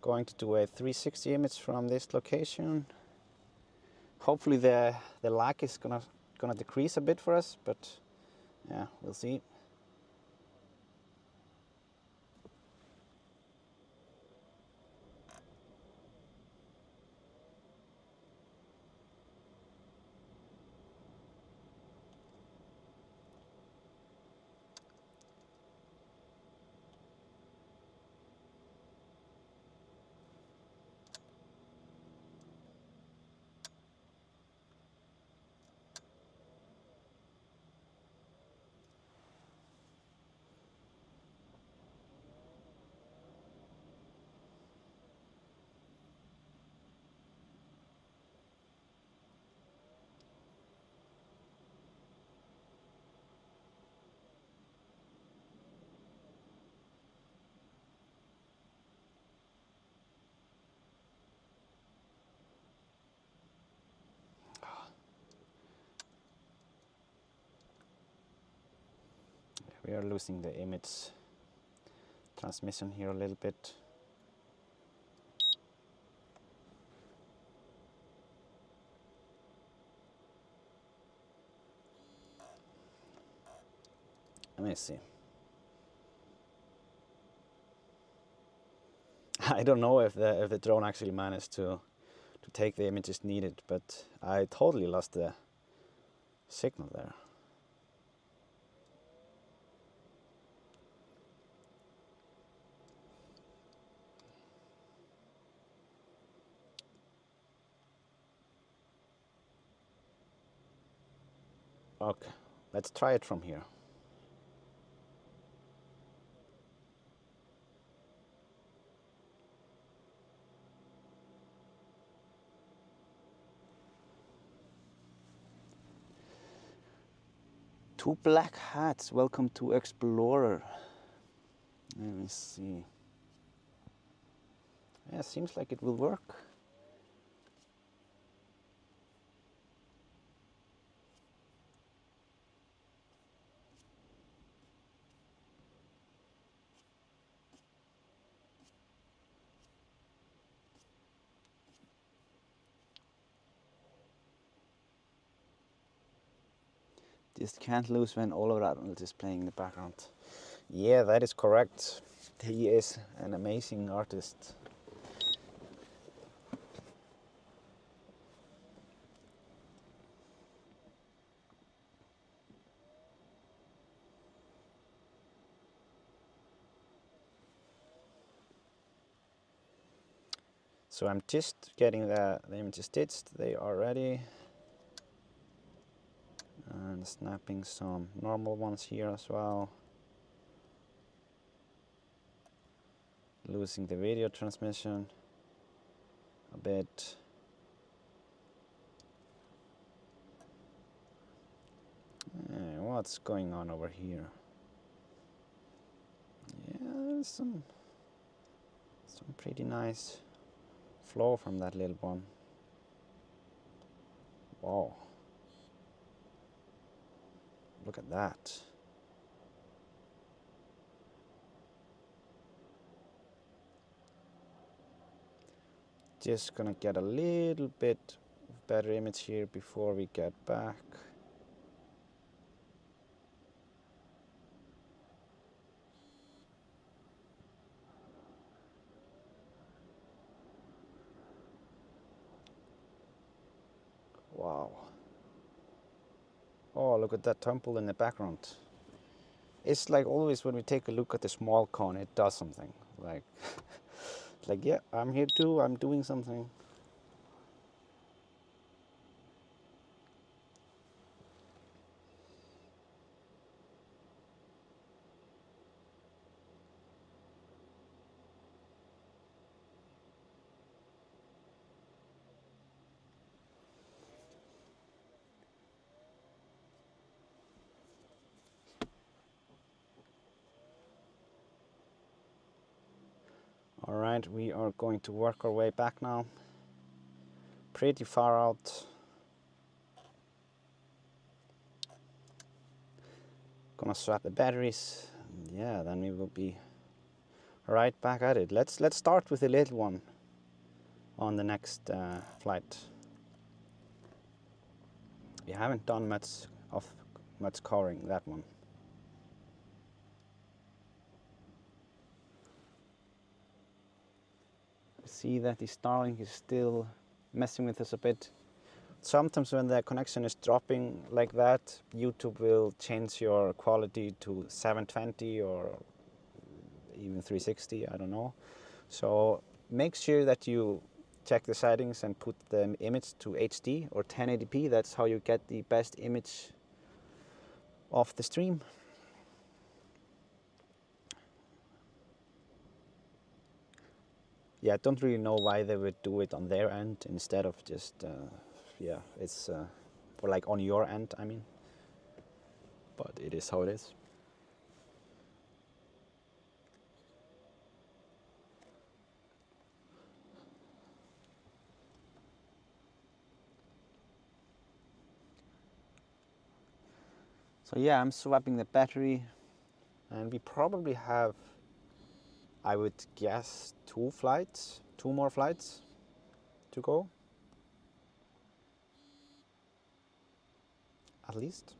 Going to do a 360 image from this location. Hopefully the lag is gonna decrease a bit for us, but yeah, we'll see. We are losing the image transmission here a little bit. Let me see. I don't know if the drone actually managed to take the images needed, but I totally lost the signal there. Okay, let's try it from here. Two black hats, welcome to Explorer. Let me see. Yeah, seems like it will work. Just can't lose when Oliver Arnold is playing in the background. Yeah, that is correct. He is an amazing artist. So I'm just getting the images stitched. They are ready. And snapping some normal ones here as well. Losing the video transmission a bit. What's going on over here? Yeah, there's some pretty nice flow from that little one. Wow. Look at that. Just gonna get a little bit better image here before we get back. Wow. Oh, look at that temple in the background. It's like always when we take a look at the small cone, it does something. Like, like yeah, I'm here too, I'm doing something. All right, we are going to work our way back now. Pretty far out. Gonna swap the batteries. Yeah, then we will be right back at it. Let's start with the little one on the next flight. We haven't done much covering that one. See that the Starlink is still messing with us a bit. Sometimes when the connection is dropping like that, YouTube will change your quality to 720 or even 360, I don't know. So make sure that you check the settings and put the image to HD or 1080p. That's how you get the best image of the stream. Yeah, I don't really know why they would do it on their end instead of just, yeah, it's or like on your end, I mean. But it is how it is. So yeah, I'm swapping the battery, and we probably have, I would guess, two more flights to go, at least.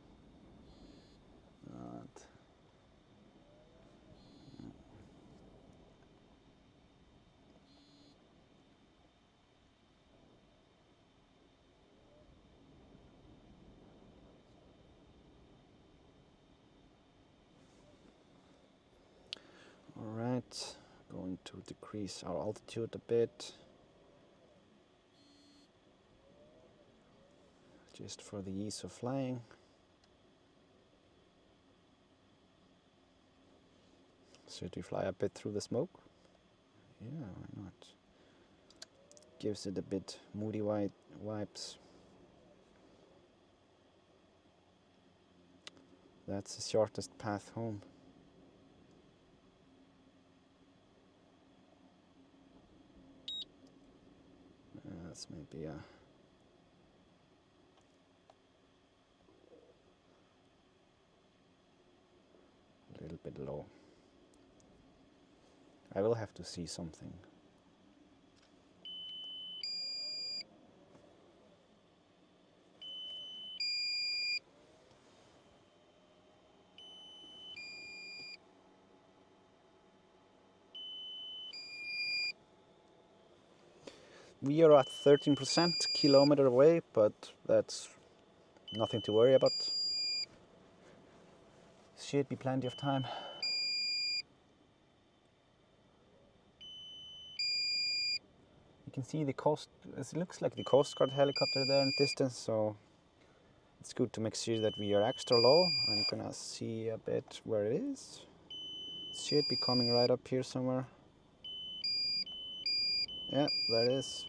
All right, going to decrease our altitude a bit, just for the ease of flying. Should we fly a bit through the smoke? Yeah, why not? Gives it a bit moody vibes. That's the shortest path home. That's maybe a little bit low. I will have to see something. We are at 13% kilometer away, but that's nothing to worry about. Should be plenty of time. You can see the coast, it looks like the Coast Guard helicopter there in the distance, so it's good to make sure that we are extra low. I'm gonna see a bit where it is. It should be coming right up here somewhere. Yeah, there it is.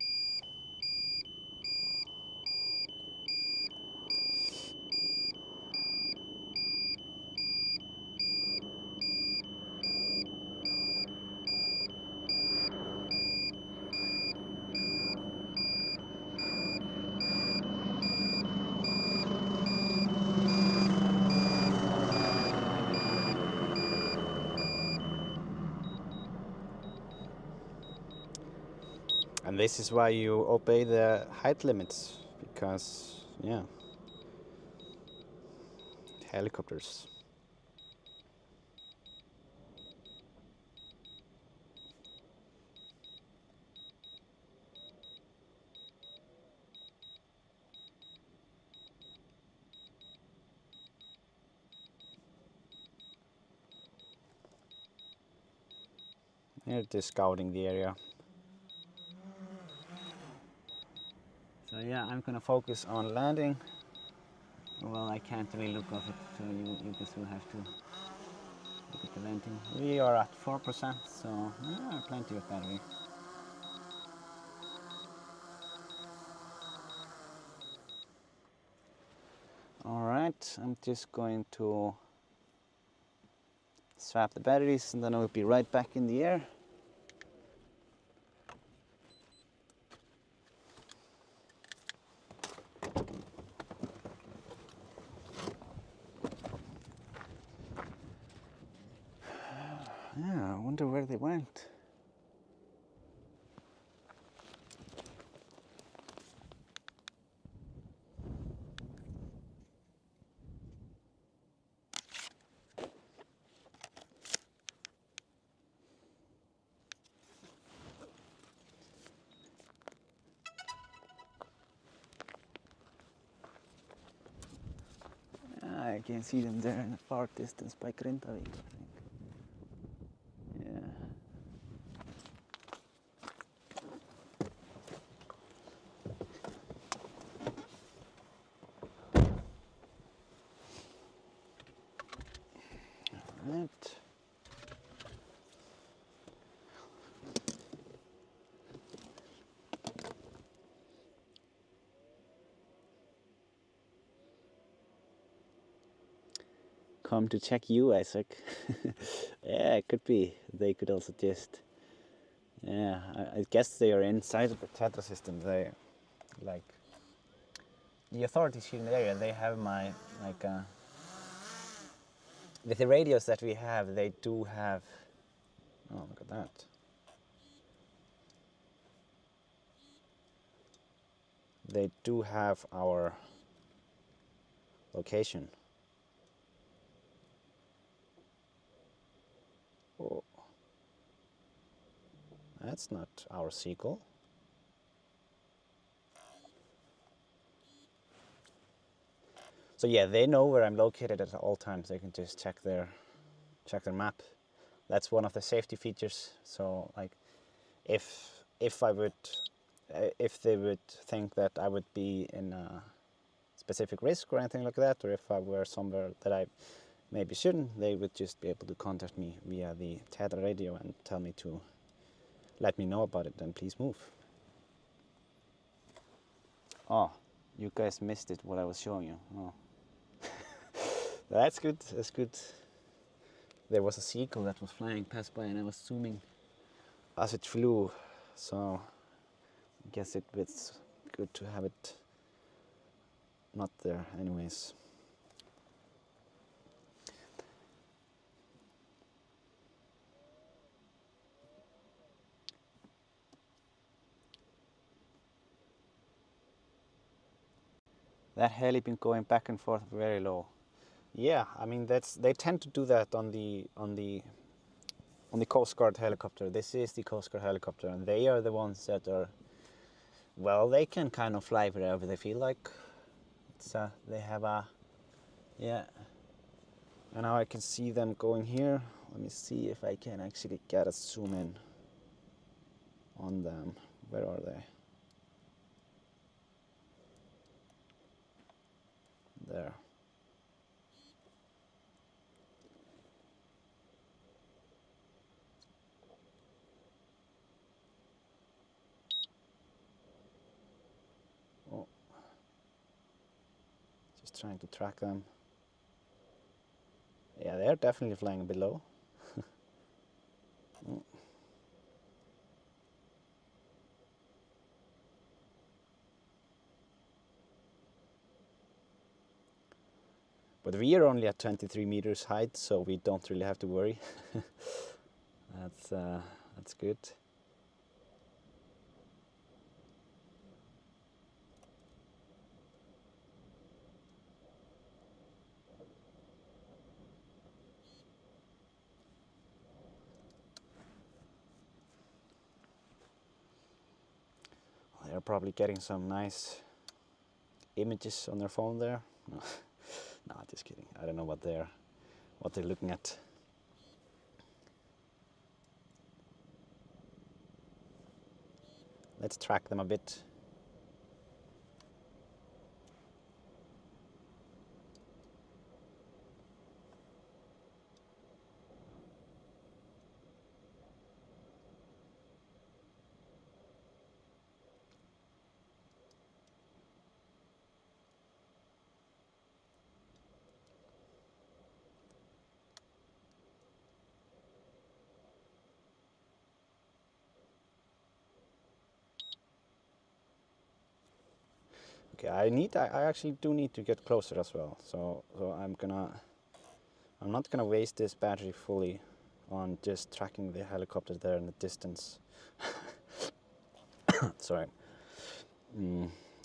And this is why you obey the height limits, because, yeah, helicopters. They're just scouting the area. So yeah, I'm gonna focus on landing. Well, I can't really look off it, so you guys will have to look at the landing. We are at 4%, so yeah, plenty of battery. Alright, I'm just going to swap the batteries and then I'll be right back in the air. Yeah, I wonder wonder where they went. I can see them there in the far distance by Grindavik, I think. Yeah. Right. Come to check you, Isaac. Yeah, it could be. They could also just. Yeah, I guess they are inside of the Tetra system. They, like, the authorities here in the area. They have my with the radios that we have. They do have. Oh, look at that. They do have our location. Oh, that's not our seagull. So yeah, they know where I'm located at all times. They can just check their map. That's one of the safety features. So like, if I would, if they would think that I would be in a specific risk or anything like that, or if I were somewhere that I maybe shouldn't, they would just be able to contact me via the Tetra radio and tell me to let me know about it and please move. Oh, you guys missed it, what I was showing you. Oh. That's good, that's good. There was a seagull that was flying past by and I was zooming as it flew, so I guess it's good to have it not there anyways. That heli been going back and forth very low. Yeah, I mean they tend to do that on the Coast Guard helicopter. This is the Coast Guard helicopter, and they are the ones that are, well, they can kind of fly wherever they feel like. It's they have a, yeah. And now I can see them going here. Let me see if I can actually get a zoom in on them. Where are they? There. Oh. Just trying to track them. Yeah, they're definitely flying below. Oh. But we are only at 23 meters height, so we don't really have to worry. That's good. They're probably getting some nice images on their phone there. No, no, just kidding. I don't know what they're looking at. Let's track them a bit. Okay, I actually do need to get closer as well. So I'm not gonna waste this battery fully on just tracking the helicopter there in the distance. Sorry.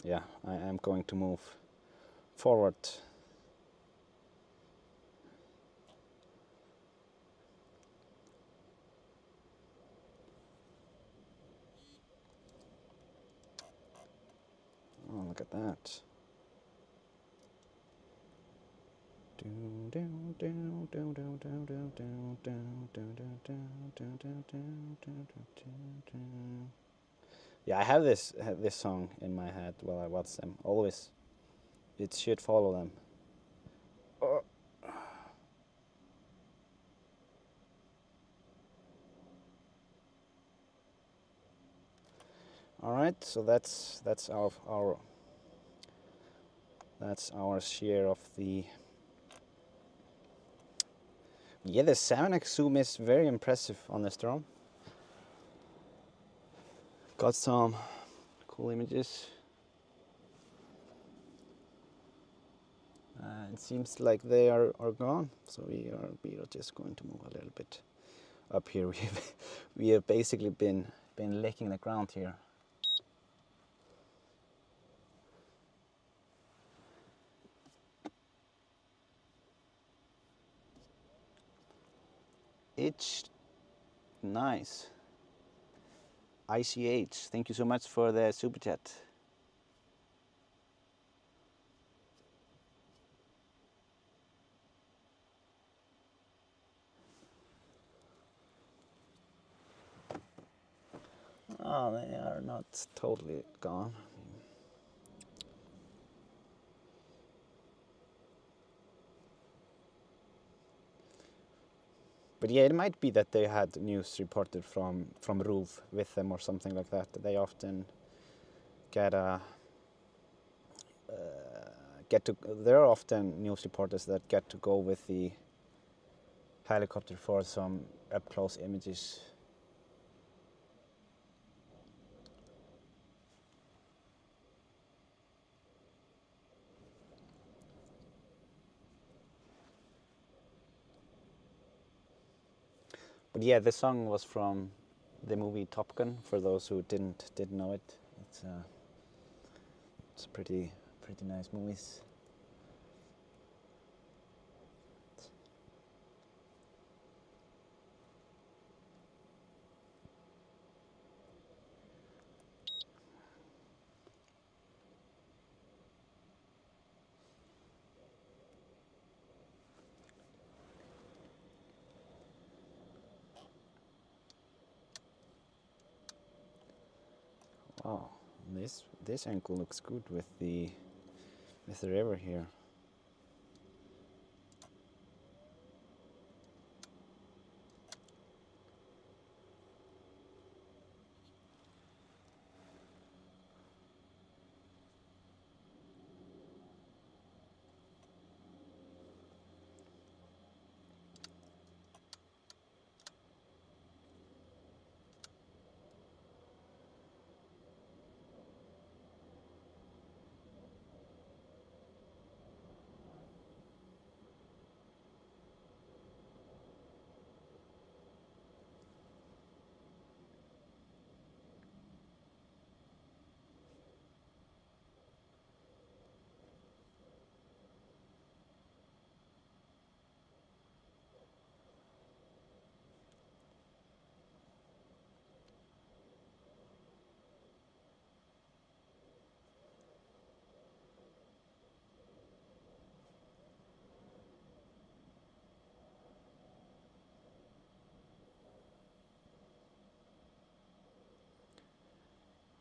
Yeah, I am going to move forward. Oh, look at that. Yeah, I have this song in my head while I watch them. Always, it should follow them. Oh. All right, so that's our share of the. Yeah, the 7x zoom is very impressive on this drone. Got some cool images. It seems like they are gone, so we are just going to move a little bit up here. We have basically been licking the ground here. It's nice. ICH, thank you so much for the super chat. Oh, they are not totally gone. But yeah, it might be that they had news reported from RÚV with them or something like that. They often get there are often news reporters that get to go with the helicopter for some up close images. But yeah, the song was from the movie Top Gun. For those who didn't know it, it's a pretty nice movie. Wow, this angle looks good with the river here.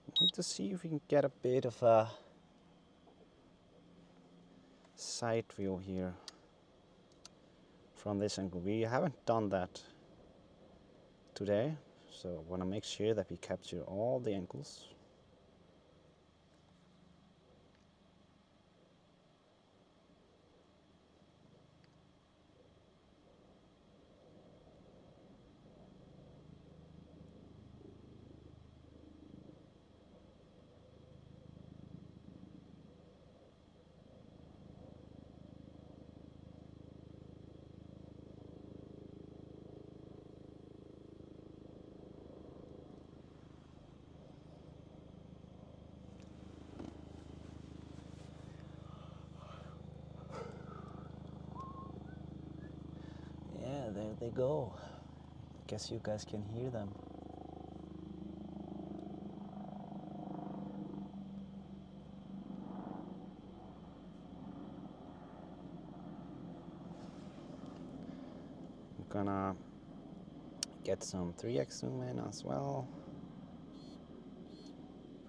I want to see if we can get a bit of a side view here from this angle. We haven't done that today, so I want to make sure that we capture all the angles. they go. Guess you guys can hear them. I'm gonna get some 3x zoom in as well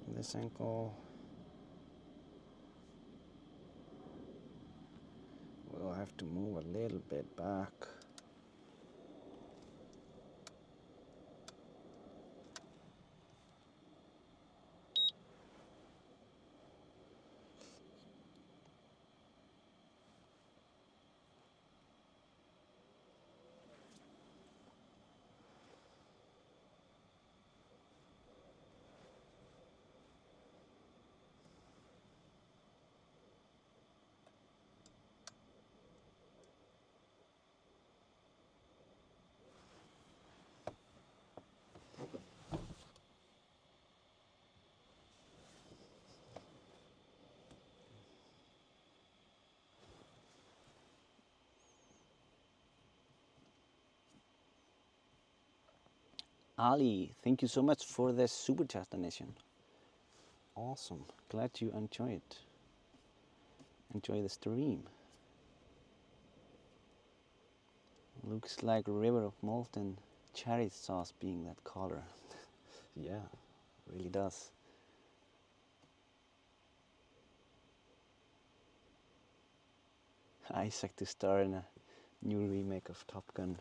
from this angle. We'll have to move a little bit back. Ali, thank you so much for the super chat donation. Awesome. Glad you enjoy it. Enjoy the stream. Looks like a river of molten cherry sauce being that color. Yeah, really does. Isaac to star in a new remake of Top Gun.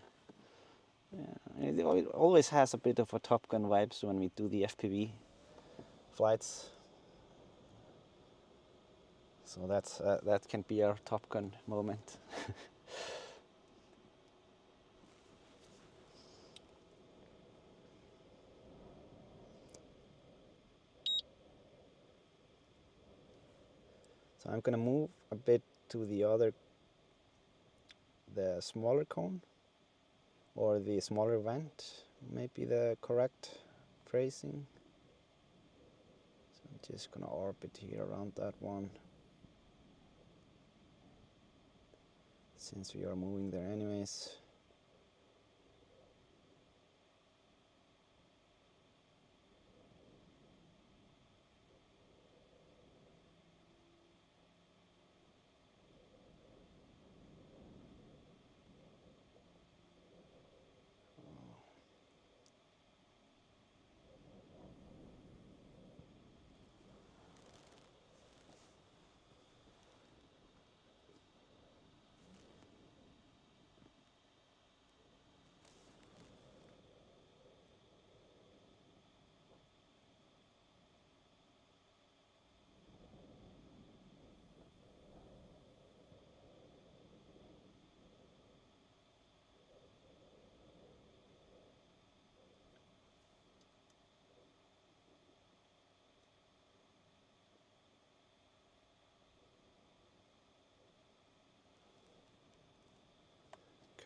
Yeah, it always has a bit of a Top Gun vibes when we do the FPV flights. So that can be our Top Gun moment. So I'm gonna move a bit to the smaller cone, or the smaller vent, maybe the correct phrasing. So I'm just gonna orbit here around that one, since we are moving there anyways.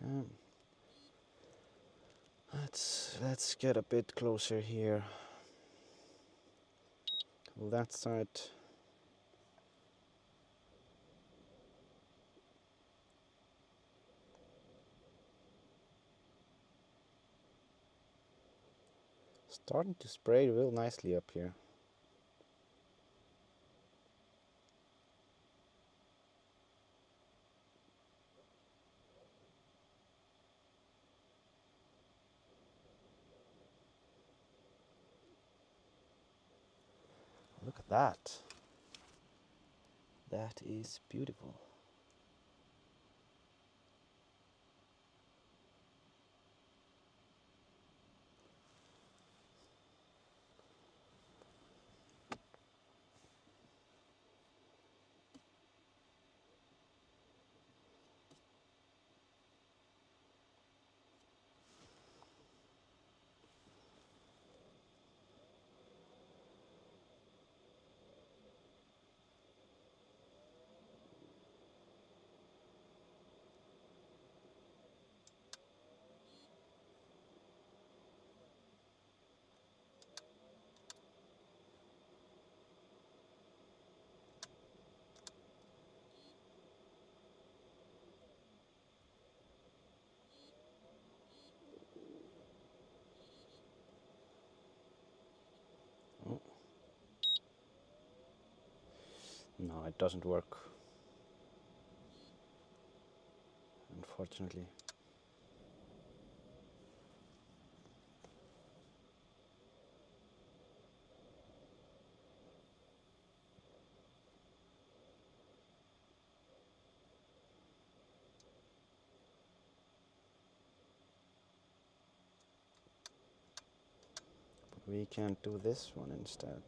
Okay. Let's get a bit closer here. That side. Starting to spray real nicely up here. Look at that. That is beautiful. No, it doesn't work, unfortunately. But we can do this one instead.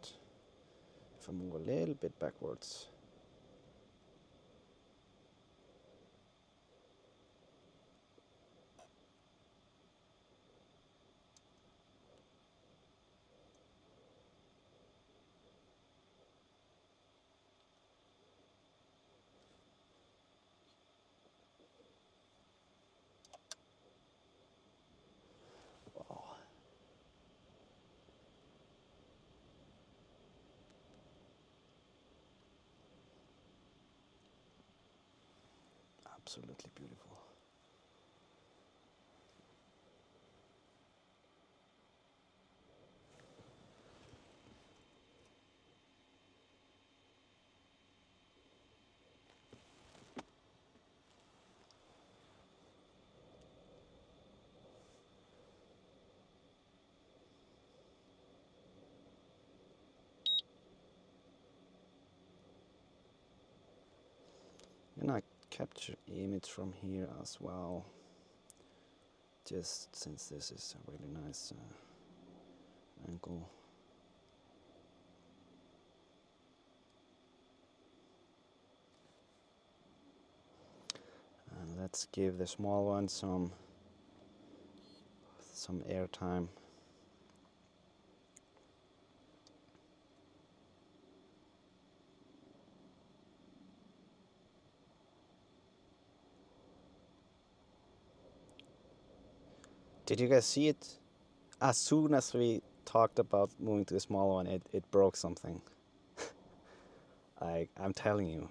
If I move a little bit backwards. Oh, absolutely beautiful. And I capture image from here as well, just since this is a really nice angle. And let's give the small one some air time. Did you guys see it? As soon as we talked about moving to the small one, it broke something. I'm telling you.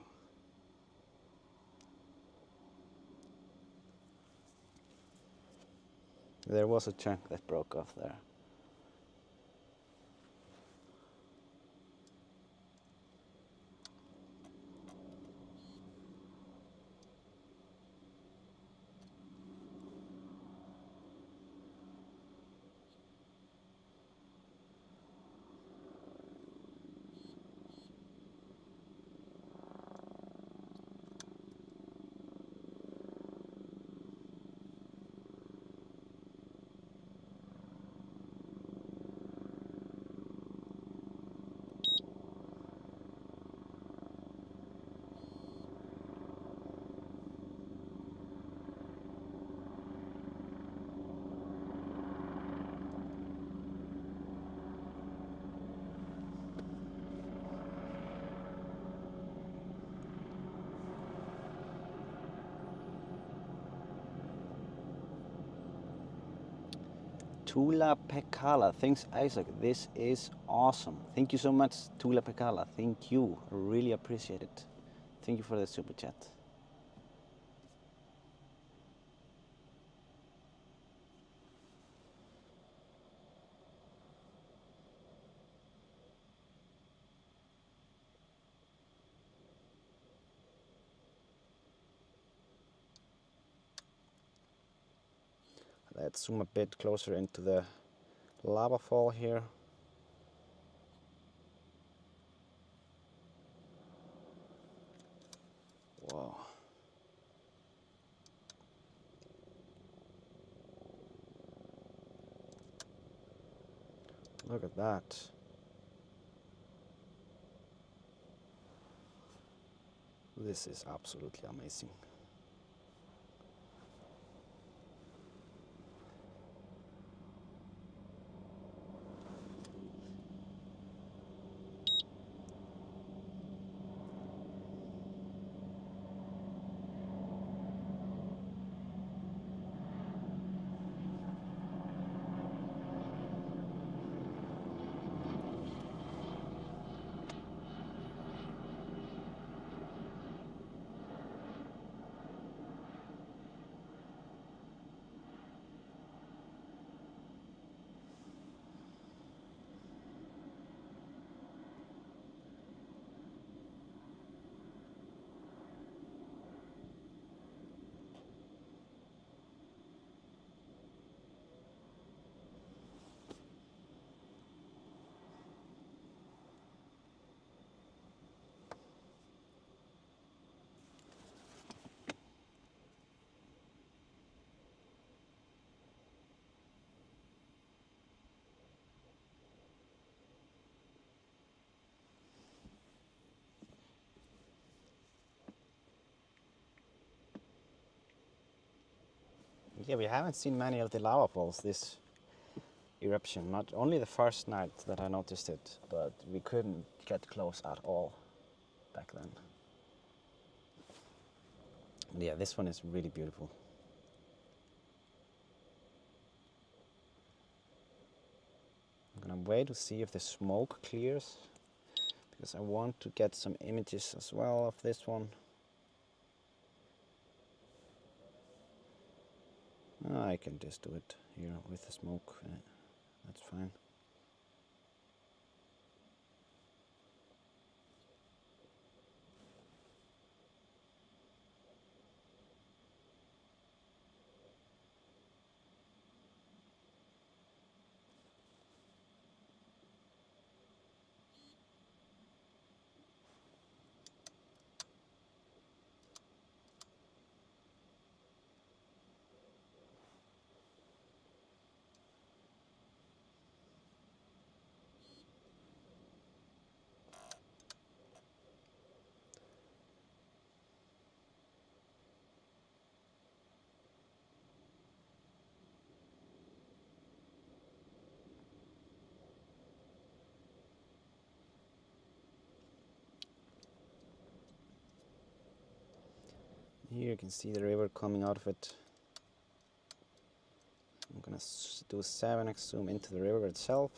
There was a chunk that broke off there. Tula Pekala, thanks Isaac, this is awesome. Thank you so much, Tula Pekala, thank you, I really appreciate it. Thank you for the super chat. Let's zoom a bit closer into the lava fall here. Wow. Look at that. This is absolutely amazing. Yeah, we haven't seen many of the lava falls this eruption. Not only the first night that I noticed it, but we couldn't get close at all back then. But yeah, this one is really beautiful. I'm gonna wait to see if the smoke clears, because I want to get some images as well of this one. I can just do it here with the smoke, that's fine. Here you can see the river coming out of it. I'm gonna do a 7x zoom into the river itself,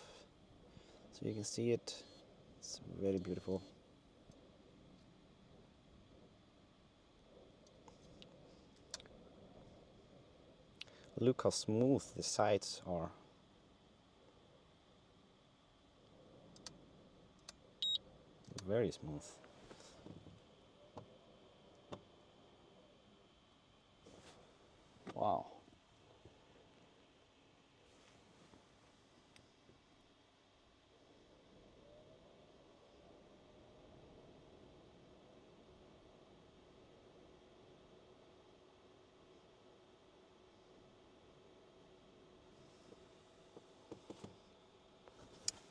so you can see it. It's very beautiful. Look how smooth the sides are. Very smooth. Wow.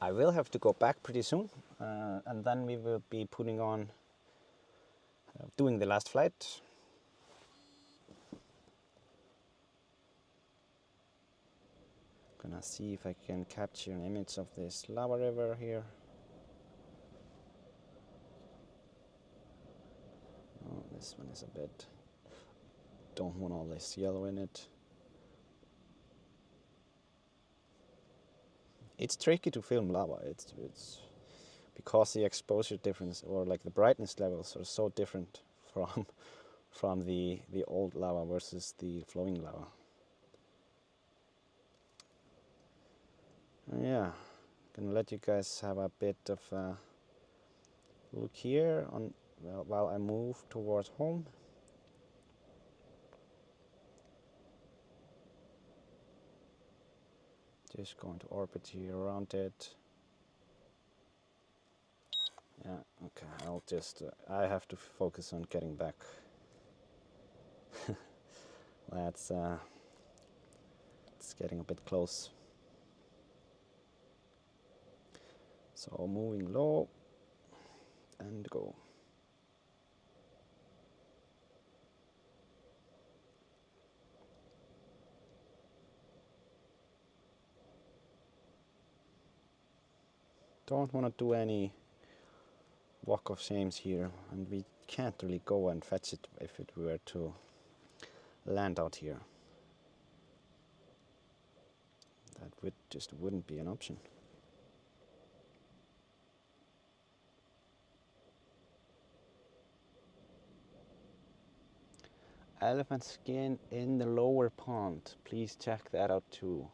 I will have to go back pretty soon, and then we will be putting on, doing the last flight. Gonna see if I can capture an image of this lava river here. Oh, this one is a bit, don't want all this yellow in it. It's tricky to film lava. It's because the exposure difference, or like the brightness levels, are so different from the old lava versus the flowing lava. Yeah, gonna let you guys have a bit of a look here on, well, while I move towards home. Just going to orbit here around it. Yeah, okay, I'll just, I have to focus on getting back. That's, it's getting a bit close. So moving low and go. Don't want to do any walk of shames here, and we can't really go and fetch it if it were to land out here. That just wouldn't be an option. Elephant skin in the lower pond. Please check that out too.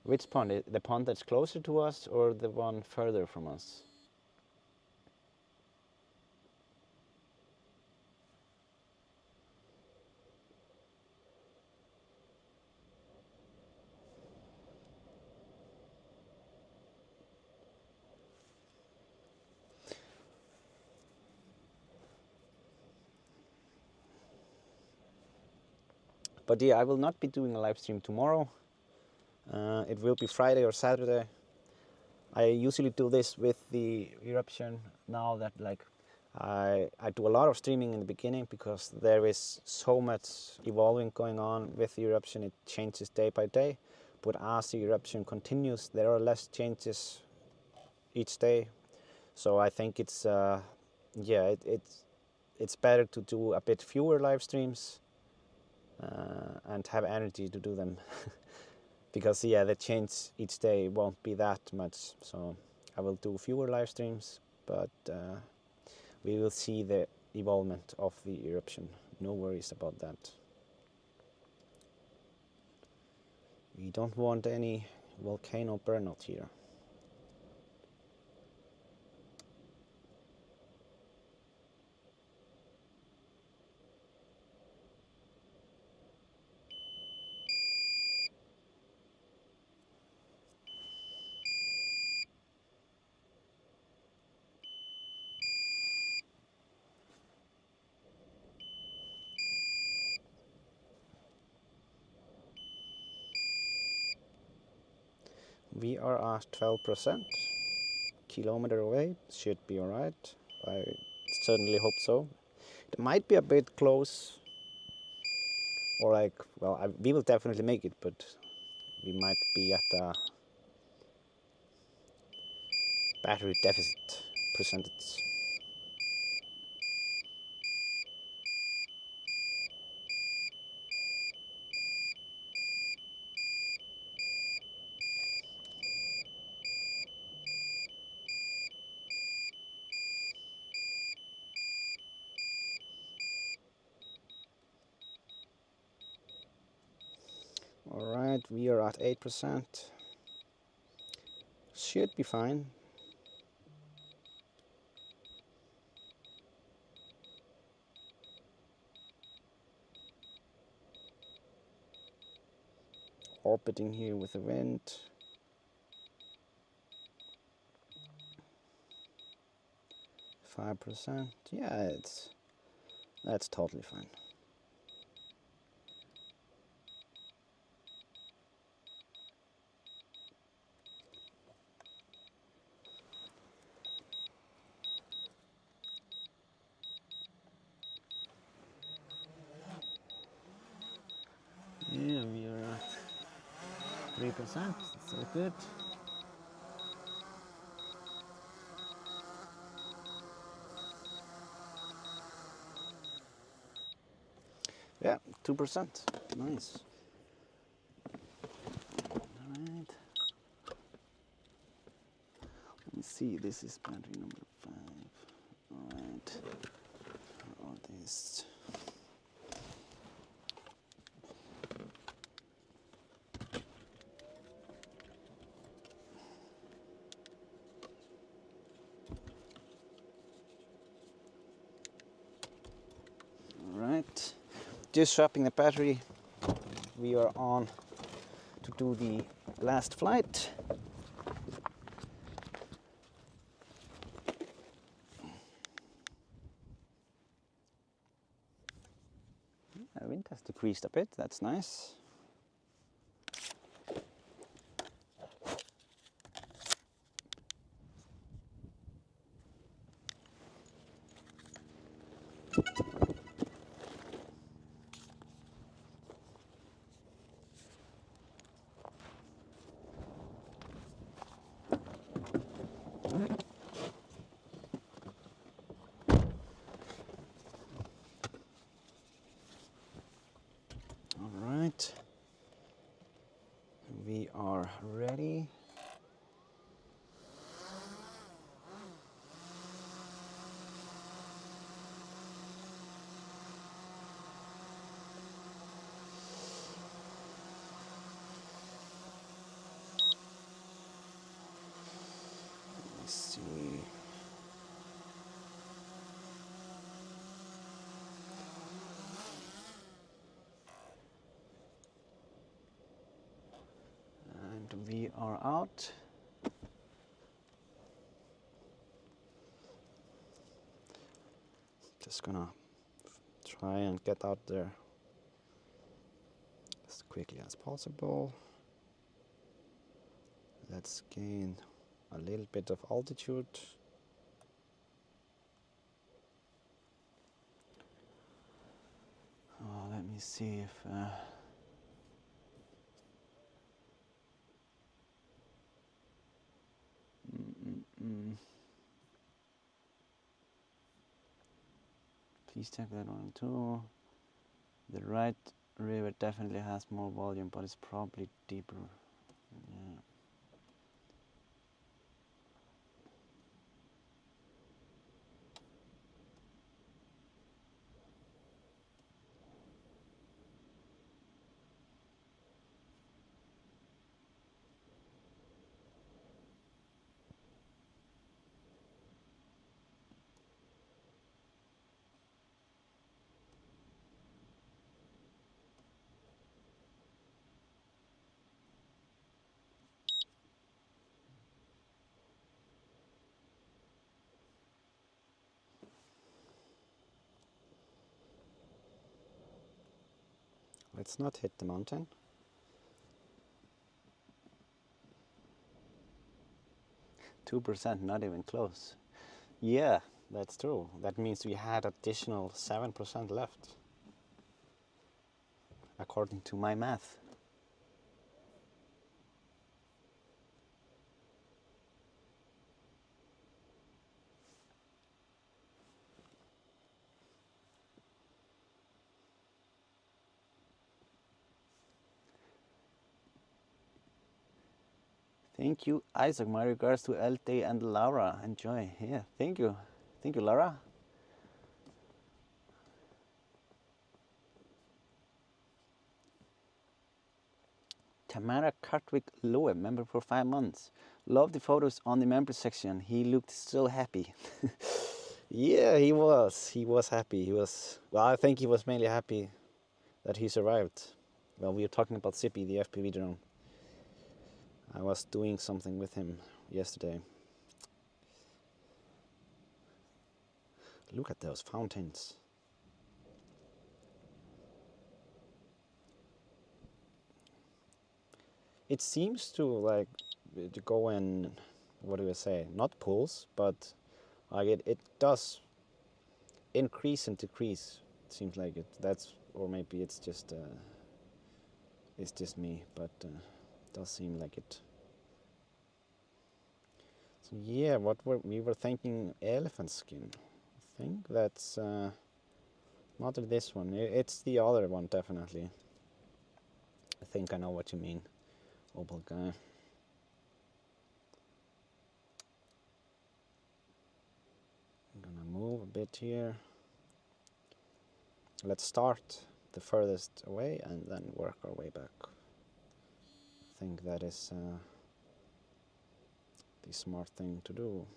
Which pond? The pond that's closer to us or the one further from us? But yeah, I will not be doing a live stream tomorrow. It will be Friday or Saturday. I usually do this with the eruption now that, like, I do a lot of streaming in the beginning because there is so much evolving going on with the eruption. It changes day by day, but as the eruption continues, there are less changes each day. So I think it's yeah, it's better to do a bit fewer live streams and have energy to do them because yeah, the change each day won't be that much. So I will do fewer live streams, but we will see the evolvement of the eruption. No worries about that. We don't want any volcano burnout here. We are at 12%. Kilometer away, should be alright. I certainly hope so. It might be a bit close, or like, well, we will definitely make it, but we might be at a battery deficit percentage. Alright, we are at 8%. Should be fine. Orbiting here with the wind. 5%. Yeah, that's totally fine. Yeah, we are at 3%. It's all good. Yeah, 2%. Nice. Alright. Let me see, this is battery number 5. Alright. All this. Alright. Just swapping the battery. We are on to do the last flight. The wind has decreased a bit, that's nice. Alright. We are ready. Let's see. And we are out. Just gonna try and get out there as quickly as possible. Let's gain a little bit of altitude. let me see if please check that one too. The right river definitely has more volume, but it's probably deeper. Yeah. Let's not hit the mountain. %, not even close. Yeah, that's true. That means we had additional 7% left, according to my math. Thank you, Isaac. My regards to Elte and Laura. Enjoy. Yeah, thank you. Thank you, Laura. Tamara Cartwick Lowe, member for 5 months. Love the photos on the member section. He looked so happy. Yeah, he was. He was happy. He was. Well, I think he was mainly happy that he survived. Well, we were talking about Sippy, the FPV drone. I was doing something with him yesterday. Look at those fountains. It seems to like to go in, what do I say? Not pools, but like it does increase and decrease. It seems like it. That's, or maybe it's just me, but it does seem like it. So yeah, we were thinking elephant skin. I think that's not this one. It's the other one definitely. I think I know what you mean, Opal guy. I'm gonna move a bit here. Let's start the furthest away and then work our way back. I think that is the smart thing to do.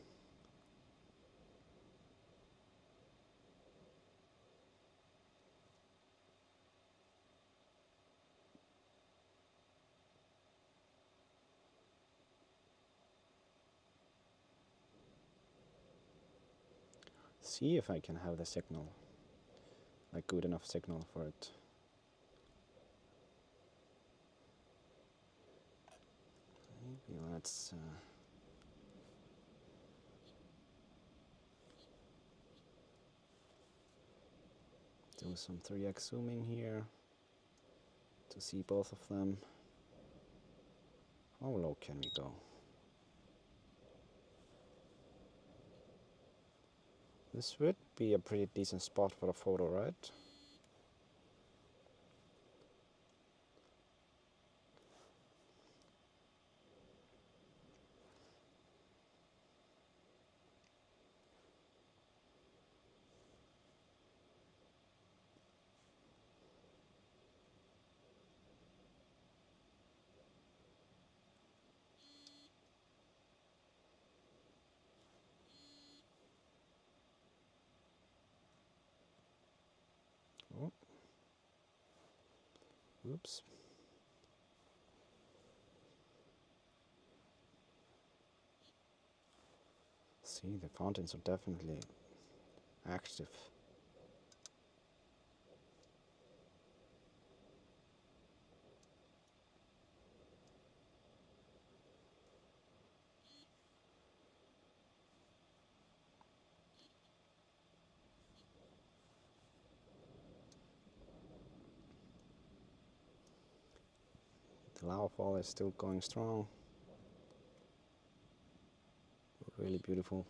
See if I can have the signal, like good enough signal for it. Maybe let's do some 3x zooming here to see both of them. How low can we go? This would be a pretty decent spot for a photo, right? Oh. Oops. See, the fountains are definitely active. The lava fall is still going strong. Really beautiful.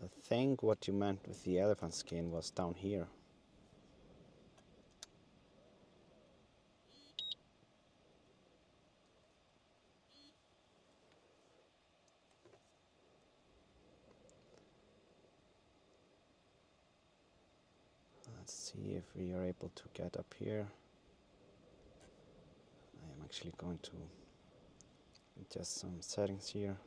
I think what you meant with the elephant skin was down here. Let's see if we are able to get up here. I am actually going to adjust some settings here.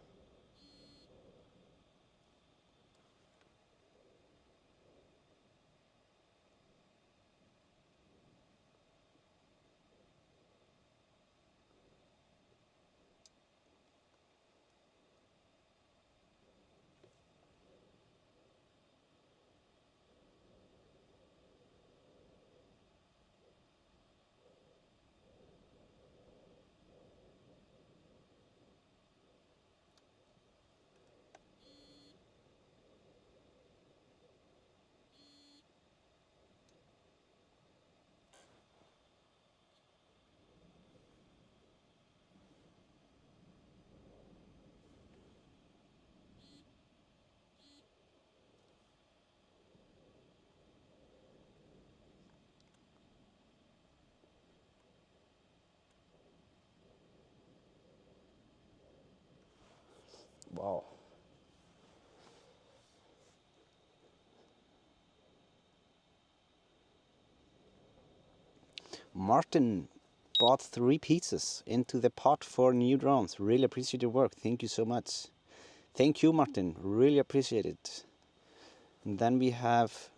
Wow. Martin bought 3 pizzas into the pot for new drones. Really appreciate your work. Thank you so much. Thank you, Martin. Really appreciate it. And then we have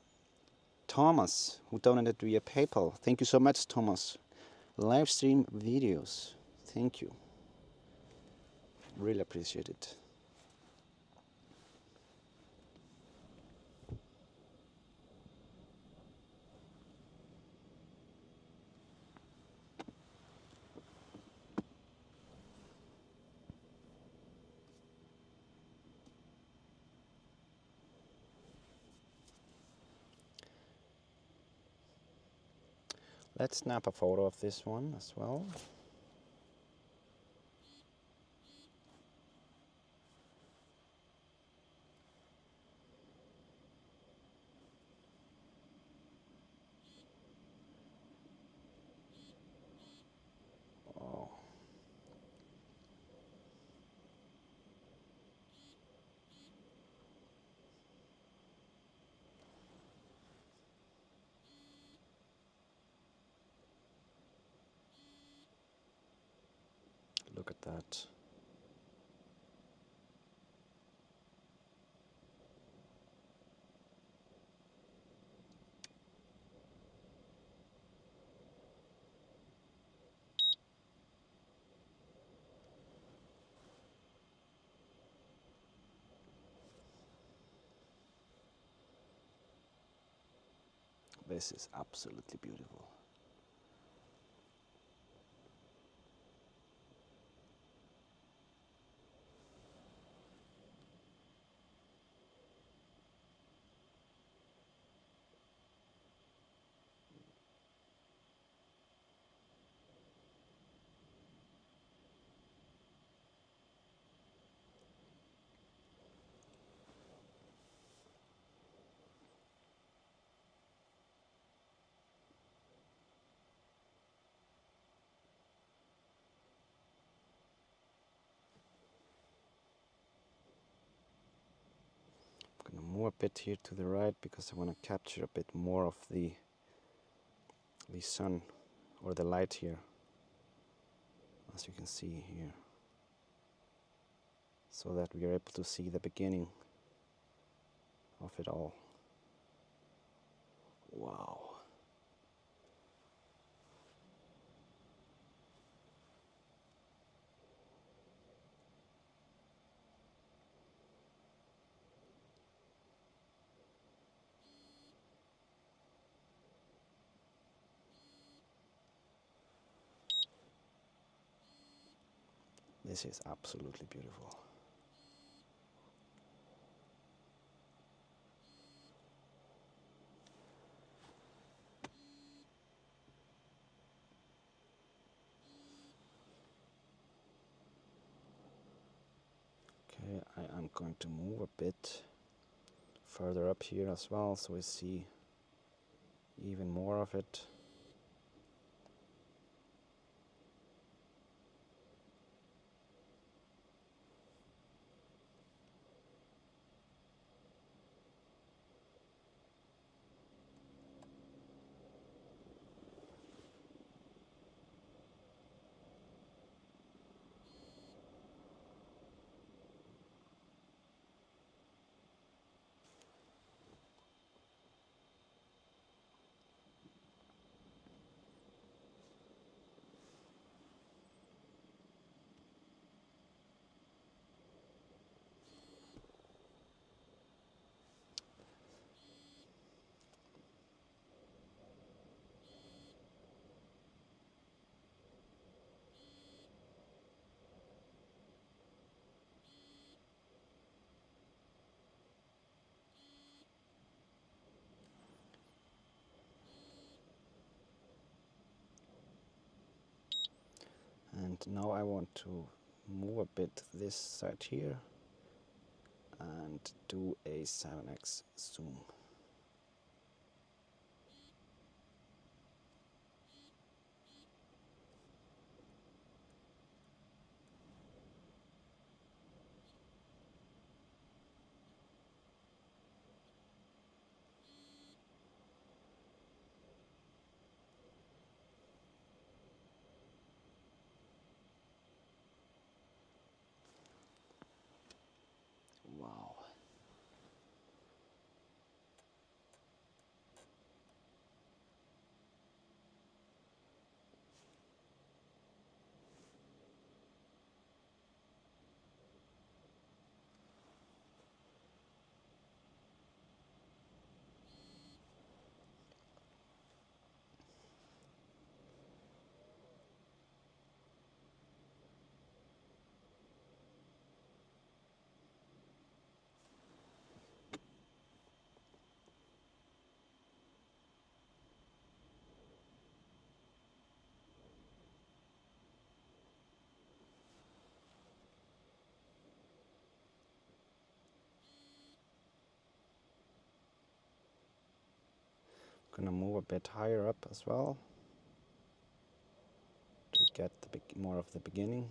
Thomas, who donated via PayPal. Thank you so much, Thomas. Live stream videos. Thank you. Really appreciate it. Let's snap a photo of this one as well. Oh. Look at that. This is absolutely beautiful. I'm going to move a bit here to the right because I want to capture a bit more of the sun or the light here, as you can see here, so that we are able to see the beginning of it all. Wow. This is absolutely beautiful. going to move a bit further up here as well, so we see even more of it. And now I want to move a bit this side here and do a 7x zoom. Wow. Gonna move a bit higher up as well to get more of the beginning.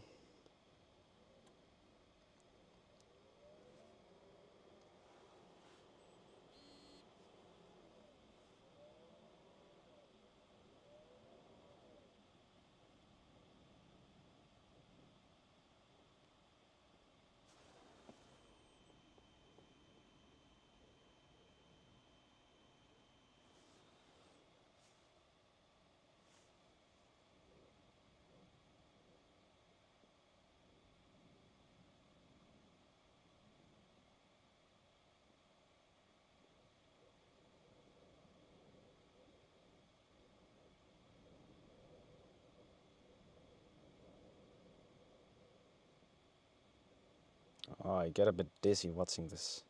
Oh, I get a bit dizzy watching this.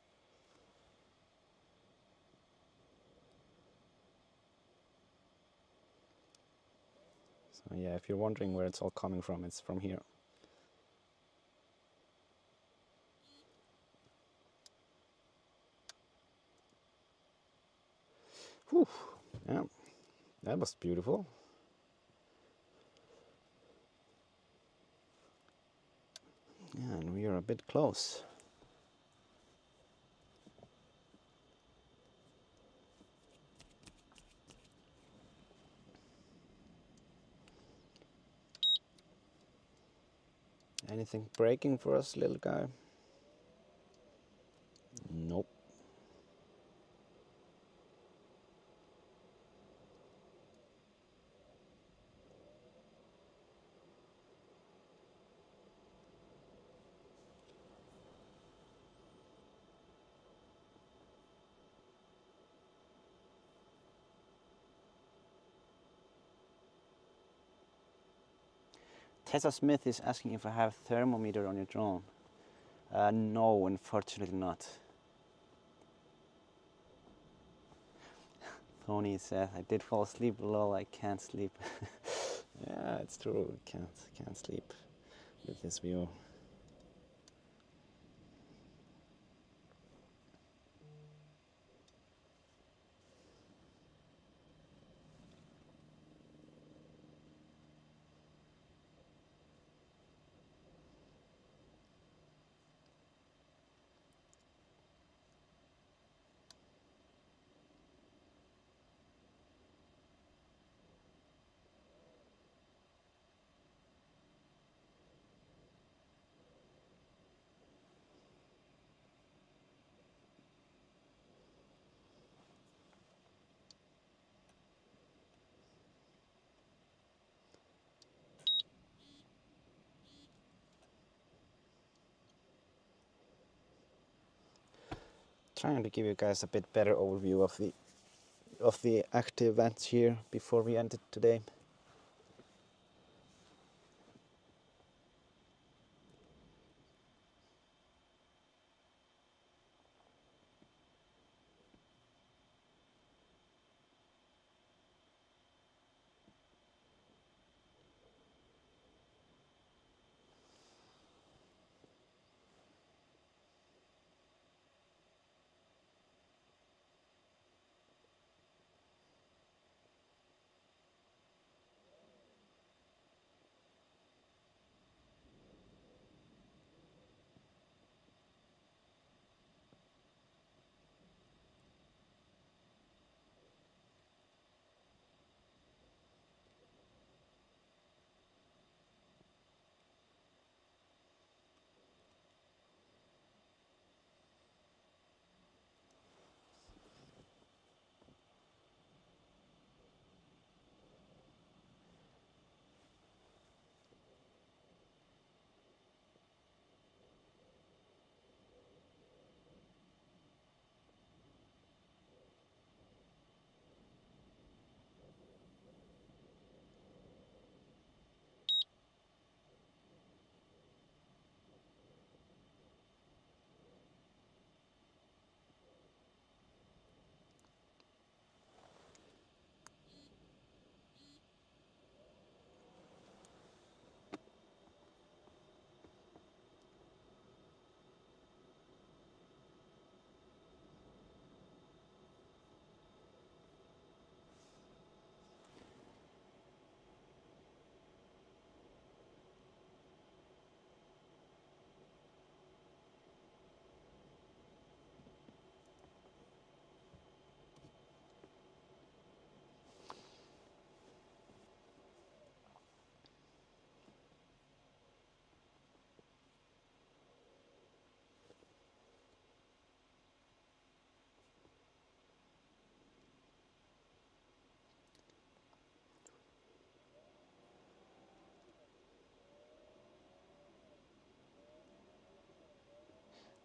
So yeah, if you're wondering where it's all coming from, it's from here. Whew. Yeah, that was beautiful. Yeah, and we are a bit close. Anything breaking for us, little guy? Nope. Tessa Smith is asking if I have thermometer on your drone. No, unfortunately not. Tony says, I did fall asleep, lol, I can't sleep. Yeah, it's true, can't sleep with this view. trying to give you guys a bit better overview of the active vents here before we end it today.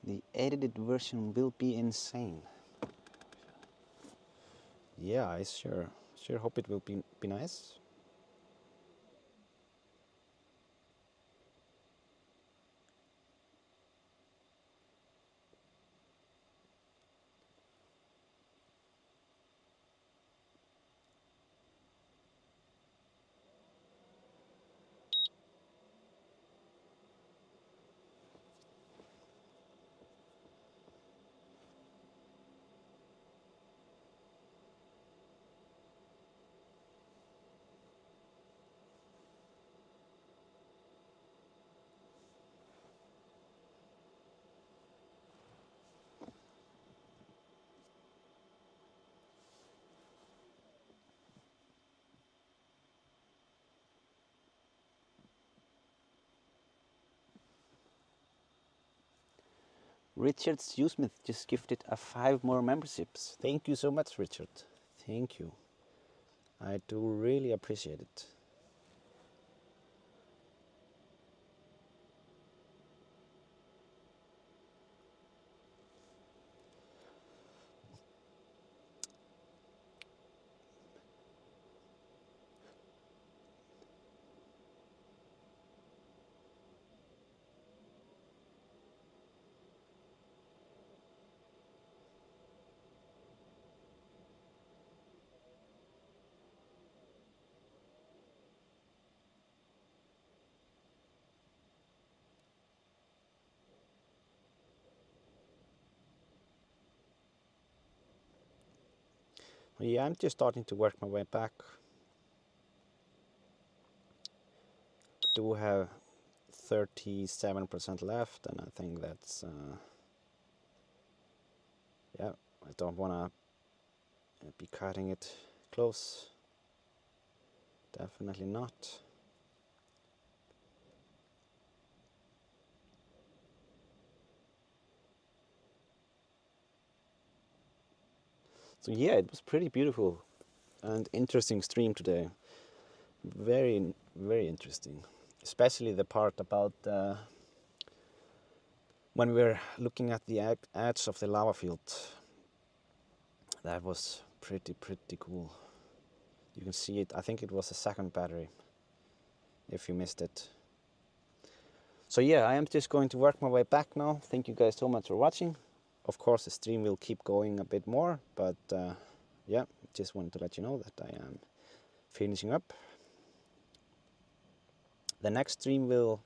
The edited version will be insane. Yeah, I sure hope it will be nice. Richard Smith just gifted 5 more memberships. Thank you so much, Richard. Thank you. I do really appreciate it. Yeah, I'm just starting to work my way back. Do have 37% left, and I think that's yeah. I don't wanna be cutting it close. Definitely not. So yeah, it was pretty beautiful and interesting stream today. Very interesting, especially the part about when we were looking at the edge of the lava field. That was pretty cool. You can see it. I think it was a second battery, if you missed it. So yeah, I am just going to work my way back now. Thank you guys so much for watching. Of course, the stream will keep going a bit more, but yeah, just wanted to let you know that I am finishing up. The next stream will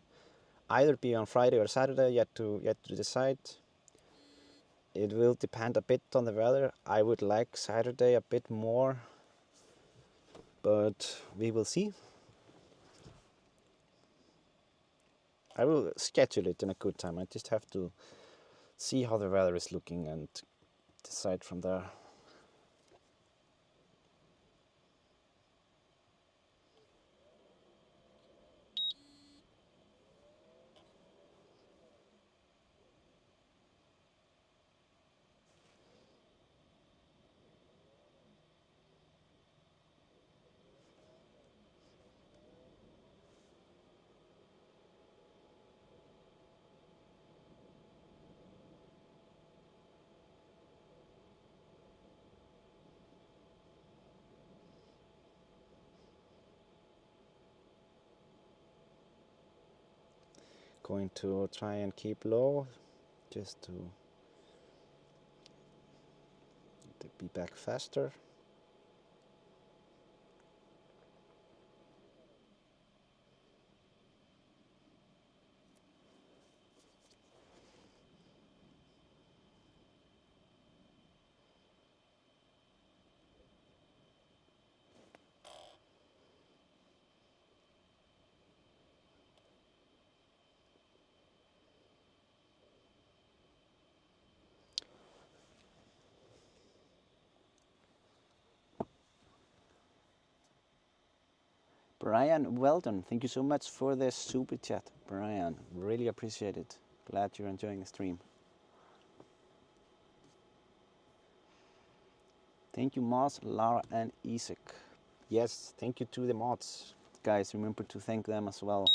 either be on Friday or Saturday, yet to decide. It will depend a bit on the weather. I would like Saturday a bit more, but we will see. I will schedule it in a good time. I just have to see how the weather is looking and decide from there. Going to try and keep low, just to be back faster. Brian, well done. Thank you so much for the super chat. Brian, really appreciate it. Glad you're enjoying the stream. Thank you, Moss, Lara, and Isaac. Yes, thank you to the mods. Guys, remember to thank them as well.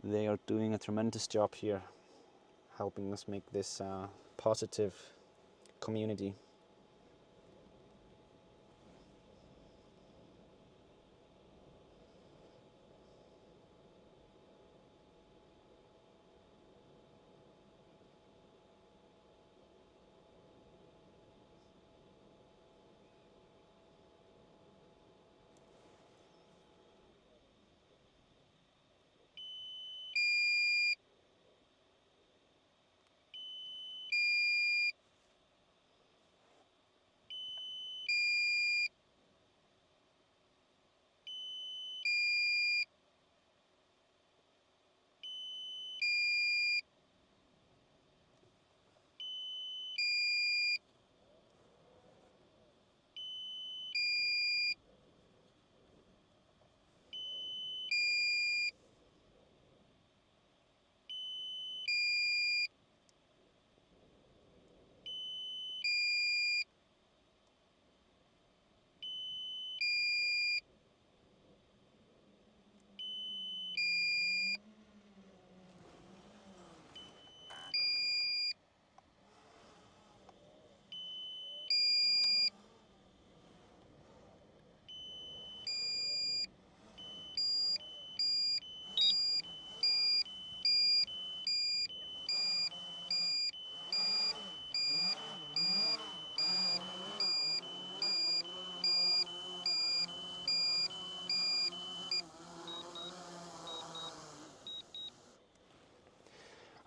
They are doing a tremendous job here, helping us make this positive community.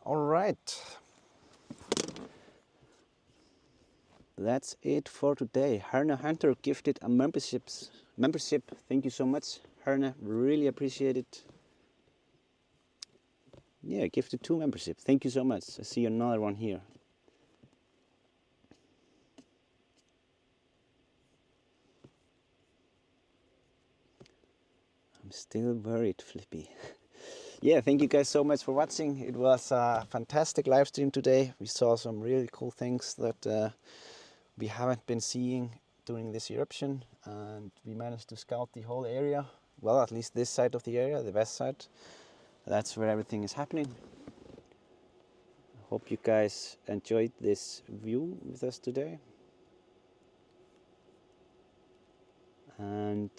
All right. That's it for today. Herna Hunter gifted a membership. Thank you so much, Herna. Really appreciate it. Yeah, gifted 2 memberships. Thank you so much. I see another one here. I'm still worried, Flippy. Yeah, thank you guys so much for watching. It was a fantastic live stream today. We saw some really cool things that we haven't been seeing during this eruption, and we managed to scout the whole area. Well, at least this side of the area, the west side. That's where everything is happening. Hope you guys enjoyed this view with us today. And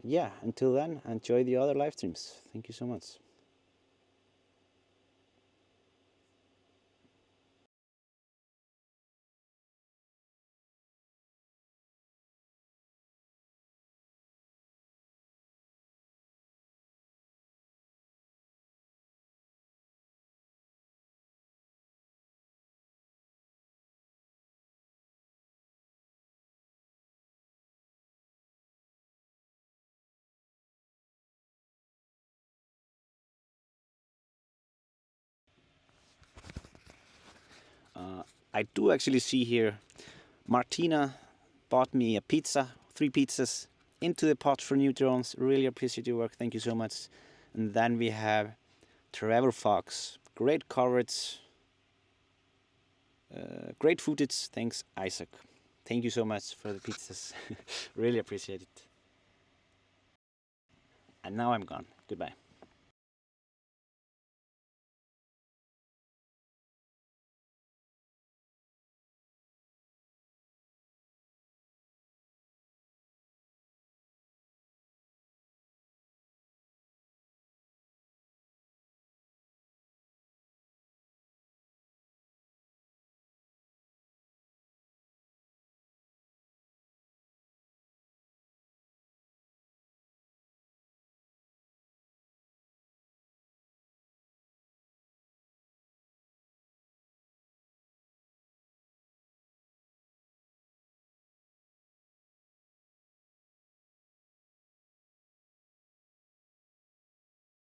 yeah, until then, enjoy the other live streams. Thank you so much. I do actually see here Martina bought me a pizza, 3 pizzas into the pot for new drones. Really appreciate your work. Thank you so much. And then we have Trevor Fox. Great coverage. Great footage. Thanks, Isaac. Thank you so much for the pizzas. Really appreciate it. And now I'm gone. Goodbye.